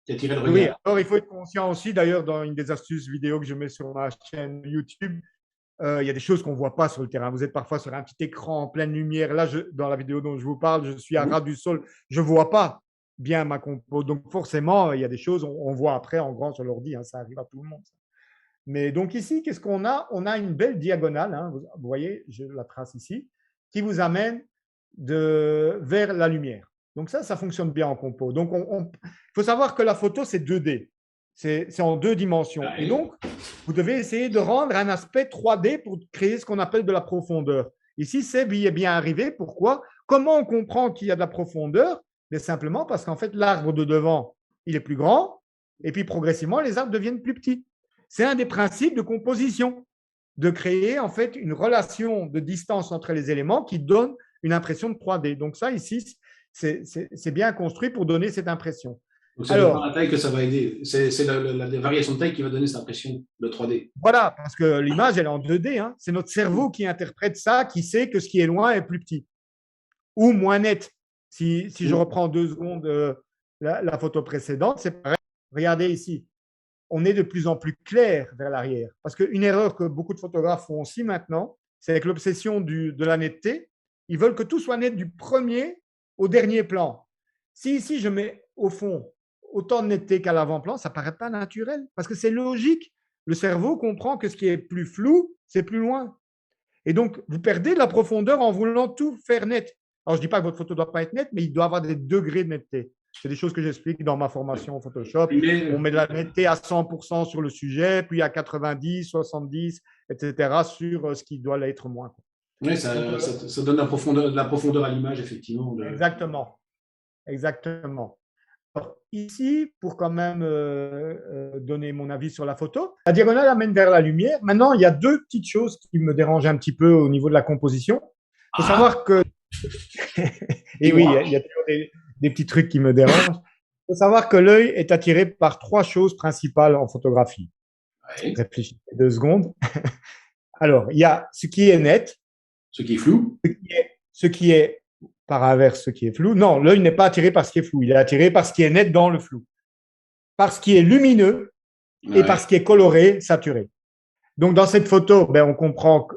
Qui a tiré le regard. Oui, alors il faut être conscient aussi, d'ailleurs, dans une des astuces vidéo que je mets sur ma chaîne YouTube, il y a des choses qu'on ne voit pas sur le terrain. Vous êtes parfois sur un petit écran en pleine lumière. Là, dans la vidéo dont je vous parle, je suis à ras du sol. Je ne vois pas bien ma compo. Donc, forcément, il y a des choses on voit après en grand sur l'ordi. Hein, ça arrive à tout le monde. Mais donc ici, qu'est-ce qu'on a? On a une belle diagonale. Hein, vous voyez, je la trace ici, qui vous amène vers la lumière. Donc ça fonctionne bien en compo. Donc, il faut savoir que la photo, c'est 2D. C'est en 2 dimensions. Et donc, vous devez essayer de rendre un aspect 3D pour créer ce qu'on appelle de la profondeur. Ici, Seb y est bien arrivé. Pourquoi? Comment on comprend qu'il y a de la profondeur? Mais simplement parce qu'en fait, l'arbre de devant, il est plus grand. Et puis, progressivement, les arbres deviennent plus petits. C'est un des principes de composition, de créer en fait une relation de distance entre les éléments qui donne une impression de 3D. Donc ça, ici, c'est bien construit pour donner cette impression. Donc, c'est la taille que ça va aider. C'est la variation de taille qui va donner cette impression de 3D. Voilà, parce que l'image, elle est en 2D. Hein. C'est notre cerveau qui interprète ça, qui sait que ce qui est loin est plus petit ou moins net. Si je reprends 2 secondes la photo précédente, c'est pareil. Regardez ici. On est de plus en plus clair vers l'arrière. Parce qu'une erreur que beaucoup de photographes font aussi maintenant, c'est avec l'obsession de la netteté. Ils veulent que tout soit net du premier au dernier plan. Si ici, je mets au fond autant de netteté qu'à l'avant-plan, ça ne paraît pas naturel. Parce que c'est logique. Le cerveau comprend que ce qui est plus flou, c'est plus loin. Et donc, vous perdez de la profondeur en voulant tout faire net. Alors, je ne dis pas que votre photo ne doit pas être nette, mais il doit avoir des degrés de netteté. C'est des choses que j'explique dans ma formation en Photoshop. On met de la netteté à 100% sur le sujet, puis à 90, 70, etc. sur ce qui doit l'être moins. Oui, ça donne de la profondeur à l'image, effectivement. Exactement. Exactement. Alors, ici, pour quand même donner mon avis sur la photo, la diagonale amène vers la lumière. Maintenant, il y a 2 petites choses qui me dérangent un petit peu au niveau de la composition. Il faut savoir que… Et oui, il y a toujours des petits trucs qui me dérangent. Il faut savoir que l'œil est attiré par 3 choses principales en photographie. Oui. Réfléchissez 2 secondes. Alors, il y a ce qui est net. Ce qui est flou. Ce qui est par inverse, ce qui est flou. Non, l'œil n'est pas attiré par ce qui est flou. Il est attiré par ce qui est net dans le flou. Par ce qui est lumineux et par ce qui est coloré, saturé. Donc, dans cette photo, on comprend que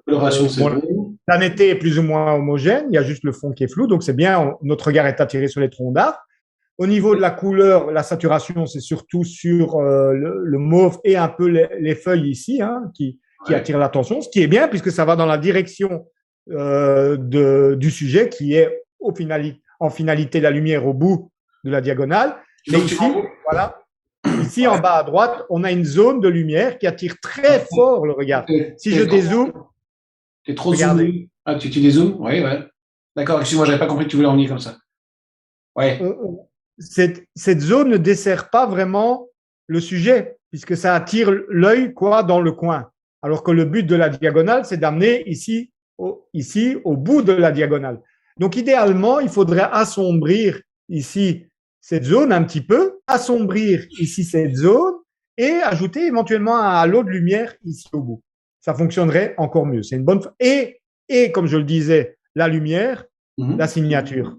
la netteté est plus ou moins homogène. Il y a juste le fond qui est flou. Donc, c'est bien, notre regard est attiré sur les troncs d'arbres. Au niveau de la couleur, la saturation, c'est surtout sur le mauve et un peu les feuilles ici, hein, qui attirent l'attention. Ce qui est bien, puisque ça va dans la direction du sujet, qui est en finalité la lumière au bout de la diagonale. Mais ici, voilà. Ici, en bas à droite, on a une zone de lumière qui attire très fort le regard. Si je dézoome… Tu es trop zoomé. Ah, tu dézoomes? Oui, ouais. D'accord, excuse-moi, j'avais pas compris que tu voulais en venir comme ça. Ouais. Cette zone ne dessert pas vraiment le sujet, puisque ça attire l'œil quoi dans le coin. Alors que le but de la diagonale, c'est d'amener ici, au bout de la diagonale. Donc, idéalement, il faudrait assombrir ici cette zone un petit peu, assombrir ici cette zone et ajouter éventuellement un halo de lumière ici au bout. Ça fonctionnerait encore mieux. C'est une bonne. Et comme je le disais, la lumière, la signature.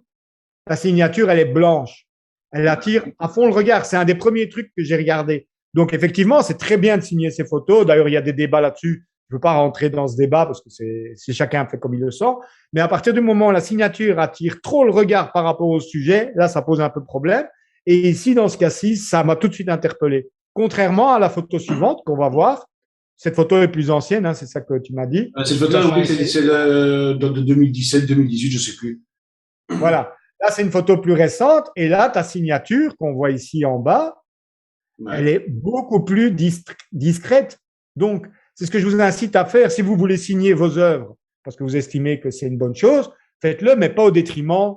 La signature, elle est blanche. Elle attire à fond le regard. C'est un des premiers trucs que j'ai regardé. Donc, effectivement, c'est très bien de signer ces photos. D'ailleurs, il y a des débats là-dessus. Je ne veux pas rentrer dans ce débat parce que c'est chacun fait comme il le sent. Mais à partir du moment où la signature attire trop le regard par rapport au sujet, là, ça pose un peu de problème. Et ici, dans ce cas-ci, ça m'a tout de suite interpellé. Contrairement à la photo suivante qu'on va voir, cette photo est plus ancienne, hein, c'est ça que tu m'as dit. Cette photo, oui, c'est de 2017, 2018, je sais plus. Voilà. Là, c'est une photo plus récente. Et là, ta signature qu'on voit ici en bas, ouais, elle est beaucoup plus discrète. Donc, c'est ce que je vous incite à faire. Si vous voulez signer vos œuvres, parce que vous estimez que c'est une bonne chose, faites-le, mais pas au détriment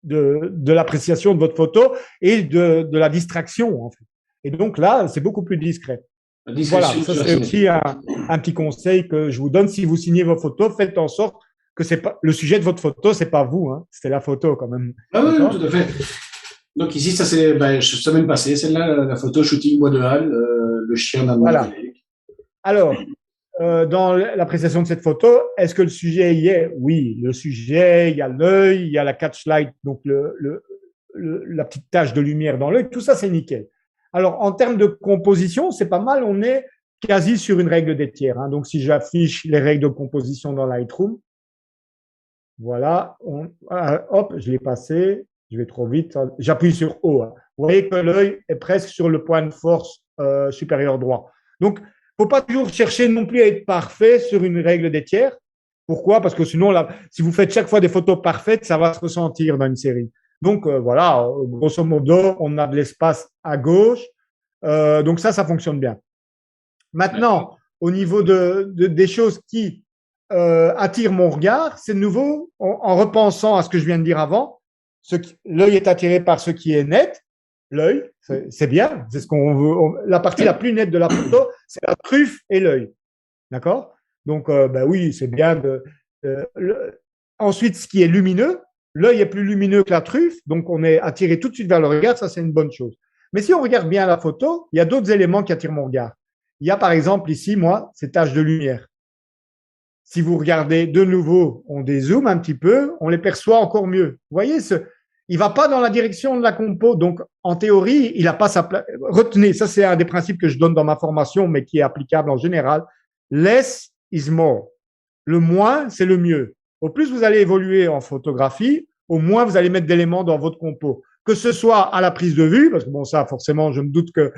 de l'appréciation de votre photo et de la distraction, en fait. Et donc là, c'est beaucoup plus discret. Voilà, ça c'est aussi un petit conseil que je vous donne. Si vous signez vos photos, faites en sorte que c'est pas le sujet de votre photo, c'est pas vous, hein, c'est la photo quand même. Ah oui, tout à fait. Donc ici, ça c'est semaine passée, celle-là, la photo shooting bois de Halle, le chien d'un voilà. Alors, dans l'appréciation de cette photo, est-ce que le sujet y est? Oui, le sujet, il y a l'œil, il y a la catchlight, donc la petite tache de lumière dans l'œil, tout ça c'est nickel. Alors, en termes de composition, c'est pas mal, on est quasi sur une règle des tiers. Hein. Donc, si j'affiche les règles de composition dans Lightroom, voilà, hop, je l'ai passé, je vais trop vite, j'appuie sur O. Hein. Vous voyez que l'œil est presque sur le point de force supérieur droit. Donc, il ne faut pas toujours chercher non plus à être parfait sur une règle des tiers. Pourquoi? Parce que sinon, là, si vous faites chaque fois des photos parfaites, ça va se ressentir dans une série. Donc, voilà, grosso modo, on a de l'espace à gauche. Donc, ça fonctionne bien. Maintenant, au niveau des choses qui attire mon regard, c'est de nouveau, en repensant à ce que je viens de dire avant, l'œil est attiré par ce qui est net, l'œil, c'est bien, c'est ce qu'on veut. La partie la plus nette de la photo, c'est la truffe et l'œil. D'accord? Donc, ben oui, c'est bien ensuite, ce qui est lumineux, l'œil est plus lumineux que la truffe, donc on est attiré tout de suite vers le regard, ça c'est une bonne chose. Mais si on regarde bien la photo, il y a d'autres éléments qui attirent mon regard. Il y a par exemple ici, moi, ces taches de lumière. Si vous regardez de nouveau, on dézoome un petit peu, on les perçoit encore mieux. Vous voyez, il va pas dans la direction de la compo. Donc, en théorie, il n'a pas sa place. Retenez, ça c'est un des principes que je donne dans ma formation, mais qui est applicable en général. Less is more. Le moins, c'est le mieux. Au plus vous allez évoluer en photographie, au moins vous allez mettre d'éléments dans votre compo. Que ce soit à la prise de vue, parce que bon, ça, forcément, je me doute que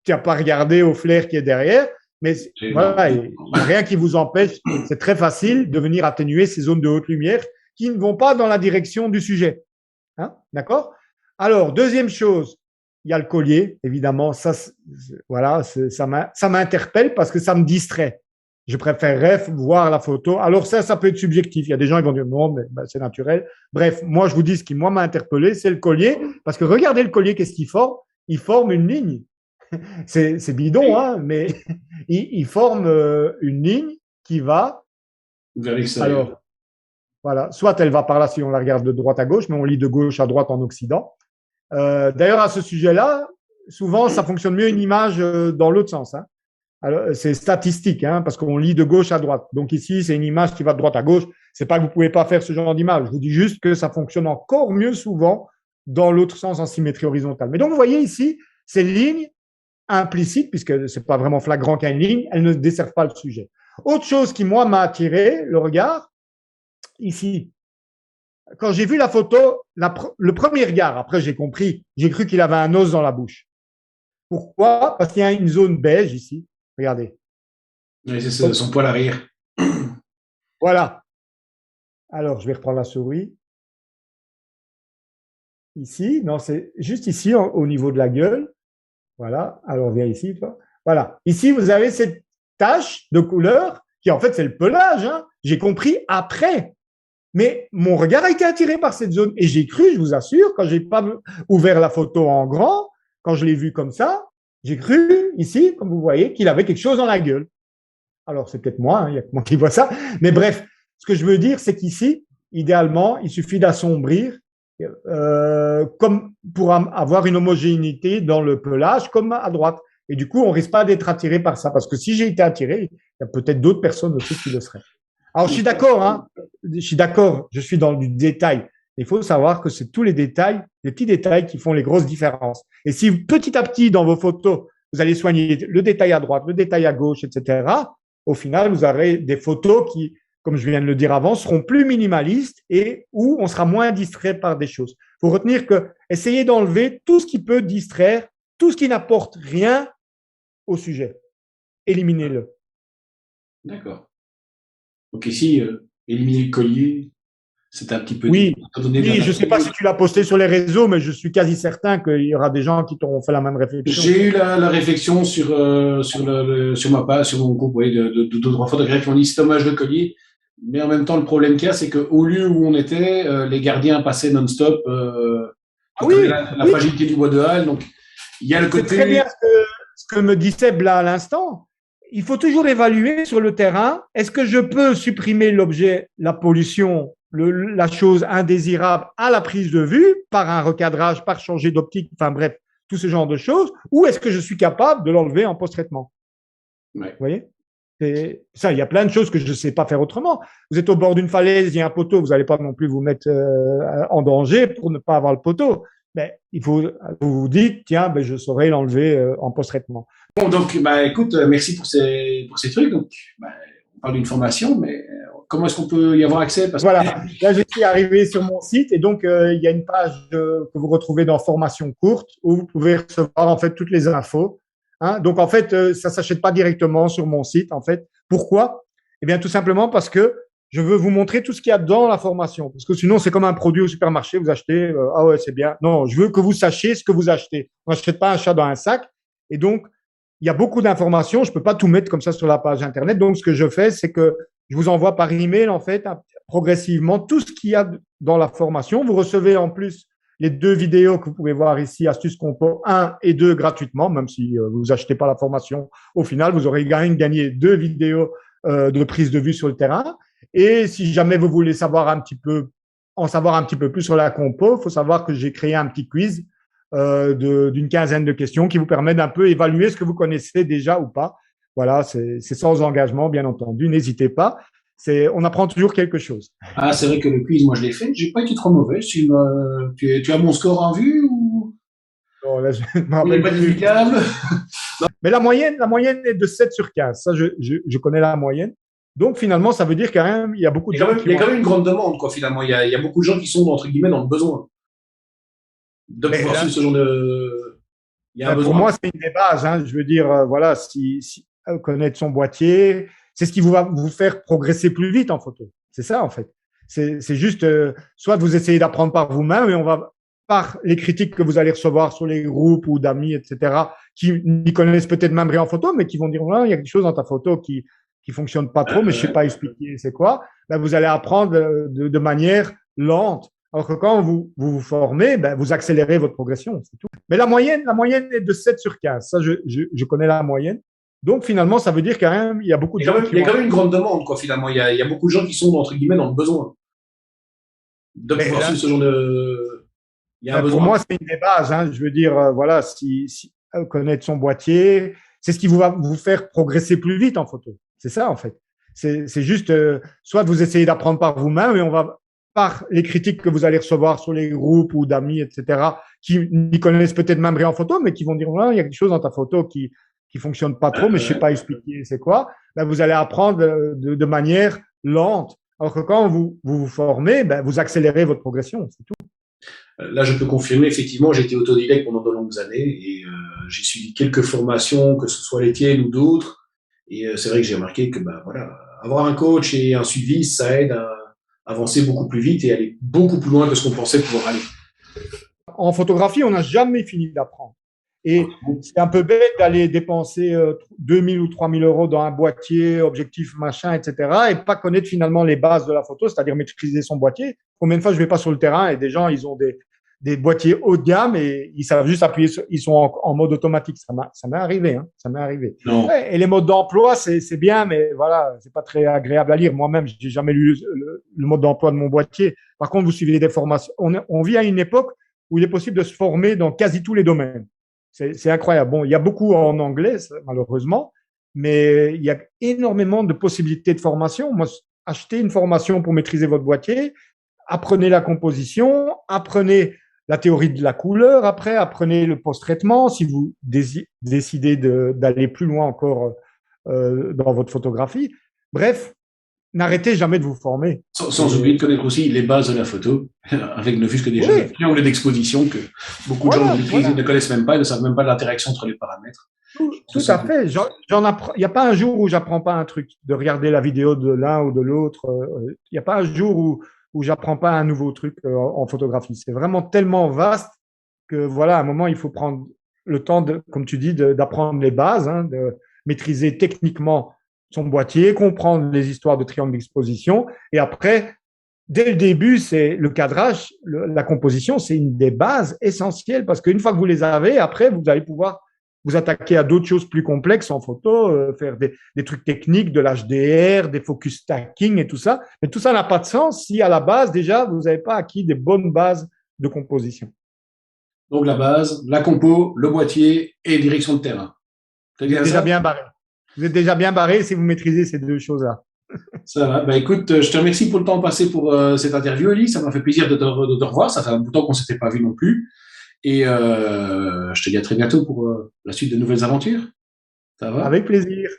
tu n'as pas regardé au flair qui est derrière, mais voilà, il n'y a rien qui vous empêche, c'est très facile de venir atténuer ces zones de haute lumière qui ne vont pas dans la direction du sujet. Hein, d'accord? Alors, deuxième chose, il y a le collier, évidemment, ça, voilà, ça m'interpelle parce que ça me distrait. Je préférerais voir la photo. Alors ça peut être subjectif. Il y a des gens qui vont dire non, mais ben, c'est naturel. Bref, moi, je vous dis ce qui, moi, m'a interpellé, c'est le collier. Parce que regardez le collier, qu'est-ce qu'il forme? Il forme une ligne. C'est bidon, hein, mais il forme une ligne qui va vers l'extérieur. Alors, voilà, soit elle va par là si on la regarde de droite à gauche, mais on lit de gauche à droite en Occident. D'ailleurs, à ce sujet-là, souvent, ça fonctionne mieux une image dans l'autre sens. Hein. C'est statistique, hein, parce qu'on lit de gauche à droite. Donc ici, c'est une image qui va de droite à gauche. C'est pas que vous pouvez pas faire ce genre d'image. Je vous dis juste que ça fonctionne encore mieux souvent dans l'autre sens en symétrie horizontale. Mais donc, vous voyez ici, ces lignes implicites, puisque c'est pas vraiment flagrant qu'il y a une ligne, elles ne desservent pas le sujet. Autre chose qui, moi, m'a attiré le regard, ici, quand j'ai vu la photo, le premier regard, après j'ai compris, j'ai cru qu'il avait un os dans la bouche. Pourquoi? Parce qu'il y a une zone beige ici. Regardez. Oui, c'est son poil arrière. Voilà. Alors, je vais reprendre la souris. Ici, non, c'est juste ici, au niveau de la gueule. Voilà. Alors, viens ici, toi. Voilà. Ici, vous avez cette tache de couleur qui, en fait, c'est le pelage. Hein. J'ai compris après. Mais mon regard a été attiré par cette zone. Et j'ai cru, je vous assure, quand j'ai pas ouvert la photo en grand, quand je l'ai vu comme ça, j'ai cru ici, comme vous voyez, qu'il avait quelque chose dans la gueule. Alors, c'est peut-être moi, il y a que moi qui vois ça. Mais bref, ce que je veux dire, c'est qu'ici, idéalement, il suffit d'assombrir comme pour avoir une homogénéité dans le pelage, comme à droite. Et du coup, on risque pas d'être attiré par ça. Parce que si j'ai été attiré, il y a peut-être d'autres personnes aussi qui le seraient. Alors, je suis d'accord, hein, je suis d'accord, je suis dans du détail. Il faut savoir que c'est tous les détails, les petits détails qui font les grosses différences. Et si petit à petit, dans vos photos, vous allez soigner le détail à droite, le détail à gauche, etc., au final, vous aurez des photos qui, comme je viens de le dire avant, seront plus minimalistes et où on sera moins distrait par des choses. Il faut retenir que essayez d'enlever tout ce qui peut distraire, tout ce qui n'apporte rien au sujet. Éliminez-le. D'accord. Donc ici, éliminer le collier, c'est un petit peu... Oui, oui, je ne sais pas si tu l'as posté sur les réseaux, mais je suis quasi certain qu'il y aura des gens qui t'auront fait la même réflexion. J'ai eu la réflexion sur ma page, sur mon groupe, oui, de 2-3 photographes qui ont dit c'est dommage le collier, mais en même temps le problème qu'il y a, c'est qu'au lieu où on était, les gardiens passaient non-stop, oui, la fragilité du bois de halle, donc il y a le côté... C'est très bien ce que me dit Seb là à l'instant. Il faut toujours évaluer sur le terrain, est-ce que je peux supprimer l'objet, la pollution, la chose indésirable à la prise de vue, par un recadrage, par changer d'optique, enfin bref, tout ce genre de choses, ou est-ce que je suis capable de l'enlever en post-traitement? Ouais. Vous voyez? Ça, il y a plein de choses que je ne sais pas faire autrement. Vous êtes au bord d'une falaise, il y a un poteau, vous n'allez pas non plus vous mettre en danger pour ne pas avoir le poteau. Mais il faut, vous vous dites, tiens, ben, je saurais l'enlever en post-traitement. Bon, donc, bah, écoute, merci pour ces trucs. Donc, bah, on parle d'une formation, mais comment est-ce qu'on peut y avoir accès? Voilà, là, je suis arrivé sur mon site et donc, il y a une page que vous retrouvez dans Formation courte où vous pouvez recevoir en fait toutes les infos. Hein. Donc, en fait, ça s'achète pas directement sur mon site, en fait. Pourquoi? Eh bien, tout simplement parce que je veux vous montrer tout ce qu'il y a dans la formation. Parce que sinon, c'est comme un produit au supermarché, vous achetez, ah ouais, c'est bien. Non, je veux que vous sachiez ce que vous achetez. On n'achète pas un chat dans un sac. Et donc, il y a beaucoup d'informations. Je peux pas tout mettre comme ça sur la page Internet. Donc, ce que je fais, c'est que je vous envoie par email, en fait, progressivement tout ce qu'il y a dans la formation. Vous recevez en plus les 2 vidéos que vous pouvez voir ici, Astuces Compo 1 et 2 gratuitement, même si vous achetez pas la formation. Au final, vous aurez gagné 2 vidéos de prise de vue sur le terrain. Et si jamais vous voulez en savoir un petit peu plus sur la compo, il faut savoir que j'ai créé un petit quiz d'une quinzaine de questions qui vous permet d'un peu évaluer ce que vous connaissez déjà ou pas. Voilà, c'est sans engagement, bien entendu. N'hésitez pas. On apprend toujours quelque chose. Ah, c'est vrai que le quiz, moi, je l'ai fait. J'ai pas été trop mauvais. Tu as mon score en vue ou? Bon, là, je me Il n'est rappelle pas plus. difficile. Mais la moyenne est de 7 sur 15. Ça, je connais la moyenne. Donc, finalement, ça veut dire quand même, il y a beaucoup de gens Il y a quand même une grande demande, quoi, finalement. Il y a beaucoup de gens qui sont, entre guillemets, dans le besoin de pouvoir suivre ce genre de... Il y a un besoin. Pour moi, c'est une des bases. Hein. Je veux dire, voilà, si connaître son boîtier, c'est ce qui va vous faire progresser plus vite en photo. C'est ça, en fait. C'est juste, soit vous essayez d'apprendre par vous-même et on va, par les critiques que vous allez recevoir sur les groupes ou d'amis, etc., qui n'y connaissent peut-être même rien en photo, mais qui vont dire, il y a quelque chose dans ta photo qui fonctionne pas trop, mais je sais pas expliquer c'est quoi. Ben, vous allez apprendre de manière lente. Alors que quand vous formez, ben, vous accélérez votre progression, c'est tout. Mais la moyenne est de 7 sur 15. Ça, je connais la moyenne. Donc, finalement, ça veut dire quand même, il y a beaucoup de gens il y a quand même une grande demande, quoi, finalement. Il y a beaucoup de gens qui sont, entre guillemets, dans le besoin de pouvoir suivre ce genre de... Il y a un besoin. Pour moi, c'est une des bases. Hein. Je veux dire, voilà, si connaître son boîtier, c'est ce qui va vous faire progresser plus vite en photo. C'est ça, en fait. C'est juste, soit vous essayez d'apprendre par vous-même et on va, par les critiques que vous allez recevoir sur les groupes ou d'amis, etc., qui n'y connaissent peut-être même rien en photo, mais qui vont dire, il y a quelque chose dans ta photo qui fonctionne pas trop, mais je sais pas expliquer c'est quoi. Ben, vous allez apprendre de manière lente. Alors que quand vous formez, ben, vous accélérez votre progression, c'est tout. Là, je peux confirmer, effectivement, j'ai été autodidacte pendant de longues années et j'ai suivi quelques formations, que ce soit les tiennes ou d'autres. Et c'est vrai que j'ai remarqué que, ben voilà, avoir un coach et un suivi, ça aide à avancer beaucoup plus vite et aller beaucoup plus loin que ce qu'on pensait pouvoir aller. En photographie, on n'a jamais fini d'apprendre. Et c'est un peu bête d'aller dépenser 2000 ou 3000 euros dans un boîtier, objectif, machin, etc. et pas connaître finalement les bases de la photo, c'est-à-dire maîtriser son boîtier. Combien de fois je vais pas sur le terrain et des gens, ils ont des boîtiers haut de gamme et ils savent juste appuyer ils sont en mode automatique. Ça m'est arrivé, hein, ça m'est arrivé. Non. Ouais, et les modes d'emploi, c'est bien, mais voilà, c'est pas très agréable à lire. Moi-même, j'ai jamais lu le mode d'emploi de mon boîtier. Par contre, vous suivez des formations. On vit à une époque où il est possible de se former dans quasi tous les domaines. C'est incroyable. Bon, il y a beaucoup en anglais, malheureusement, mais il y a énormément de possibilités de formation. Moi, achetez une formation pour maîtriser votre boîtier, apprenez la composition, apprenez la théorie de la couleur, après, apprenez le post-traitement si vous décidez d'aller plus loin encore dans votre photographie. Bref, n'arrêtez jamais de vous former. Sans oublier de connaître aussi les bases de la photo, avec ne fût-ce que déjà le triangle d'exposition que beaucoup de gens maîtrisent et ne connaissent même pas, ils ne savent même pas l'interaction entre les paramètres. Tout à fait. Il n'y a pas un jour où j'apprends pas un truc, de regarder la vidéo de l'un ou de l'autre. Il n'y a pas un jour où j'apprends pas un nouveau truc en photographie. C'est vraiment tellement vaste que voilà, à un moment, il faut prendre le temps, comme tu dis, d'apprendre les bases, hein, de maîtriser techniquement son boîtier, comprendre les histoires de triangle d'exposition. Et après, dès le début, c'est le cadrage, la composition, c'est une des bases essentielles parce qu'une fois que vous les avez, après, vous allez pouvoir vous attaquer à d'autres choses plus complexes en photo, faire des trucs techniques, de l'HDR, des focus stacking et tout ça. Mais tout ça n'a pas de sens si à la base, déjà, vous n'avez pas acquis des bonnes bases de composition. Donc la base, la compo, le boîtier et direction de terrain. Vous êtes déjà bien barré. Vous êtes déjà bien barré si vous maîtrisez ces deux choses-là. Ça va. Bah, écoute, je te remercie pour le temps passé pour cette interview, Ellie. Ça m'a fait plaisir de te revoir. Ça fait un bout de temps qu'on ne s'était pas vu non plus. Et je te dis à très bientôt pour la suite de nouvelles aventures. Ça va? Avec plaisir.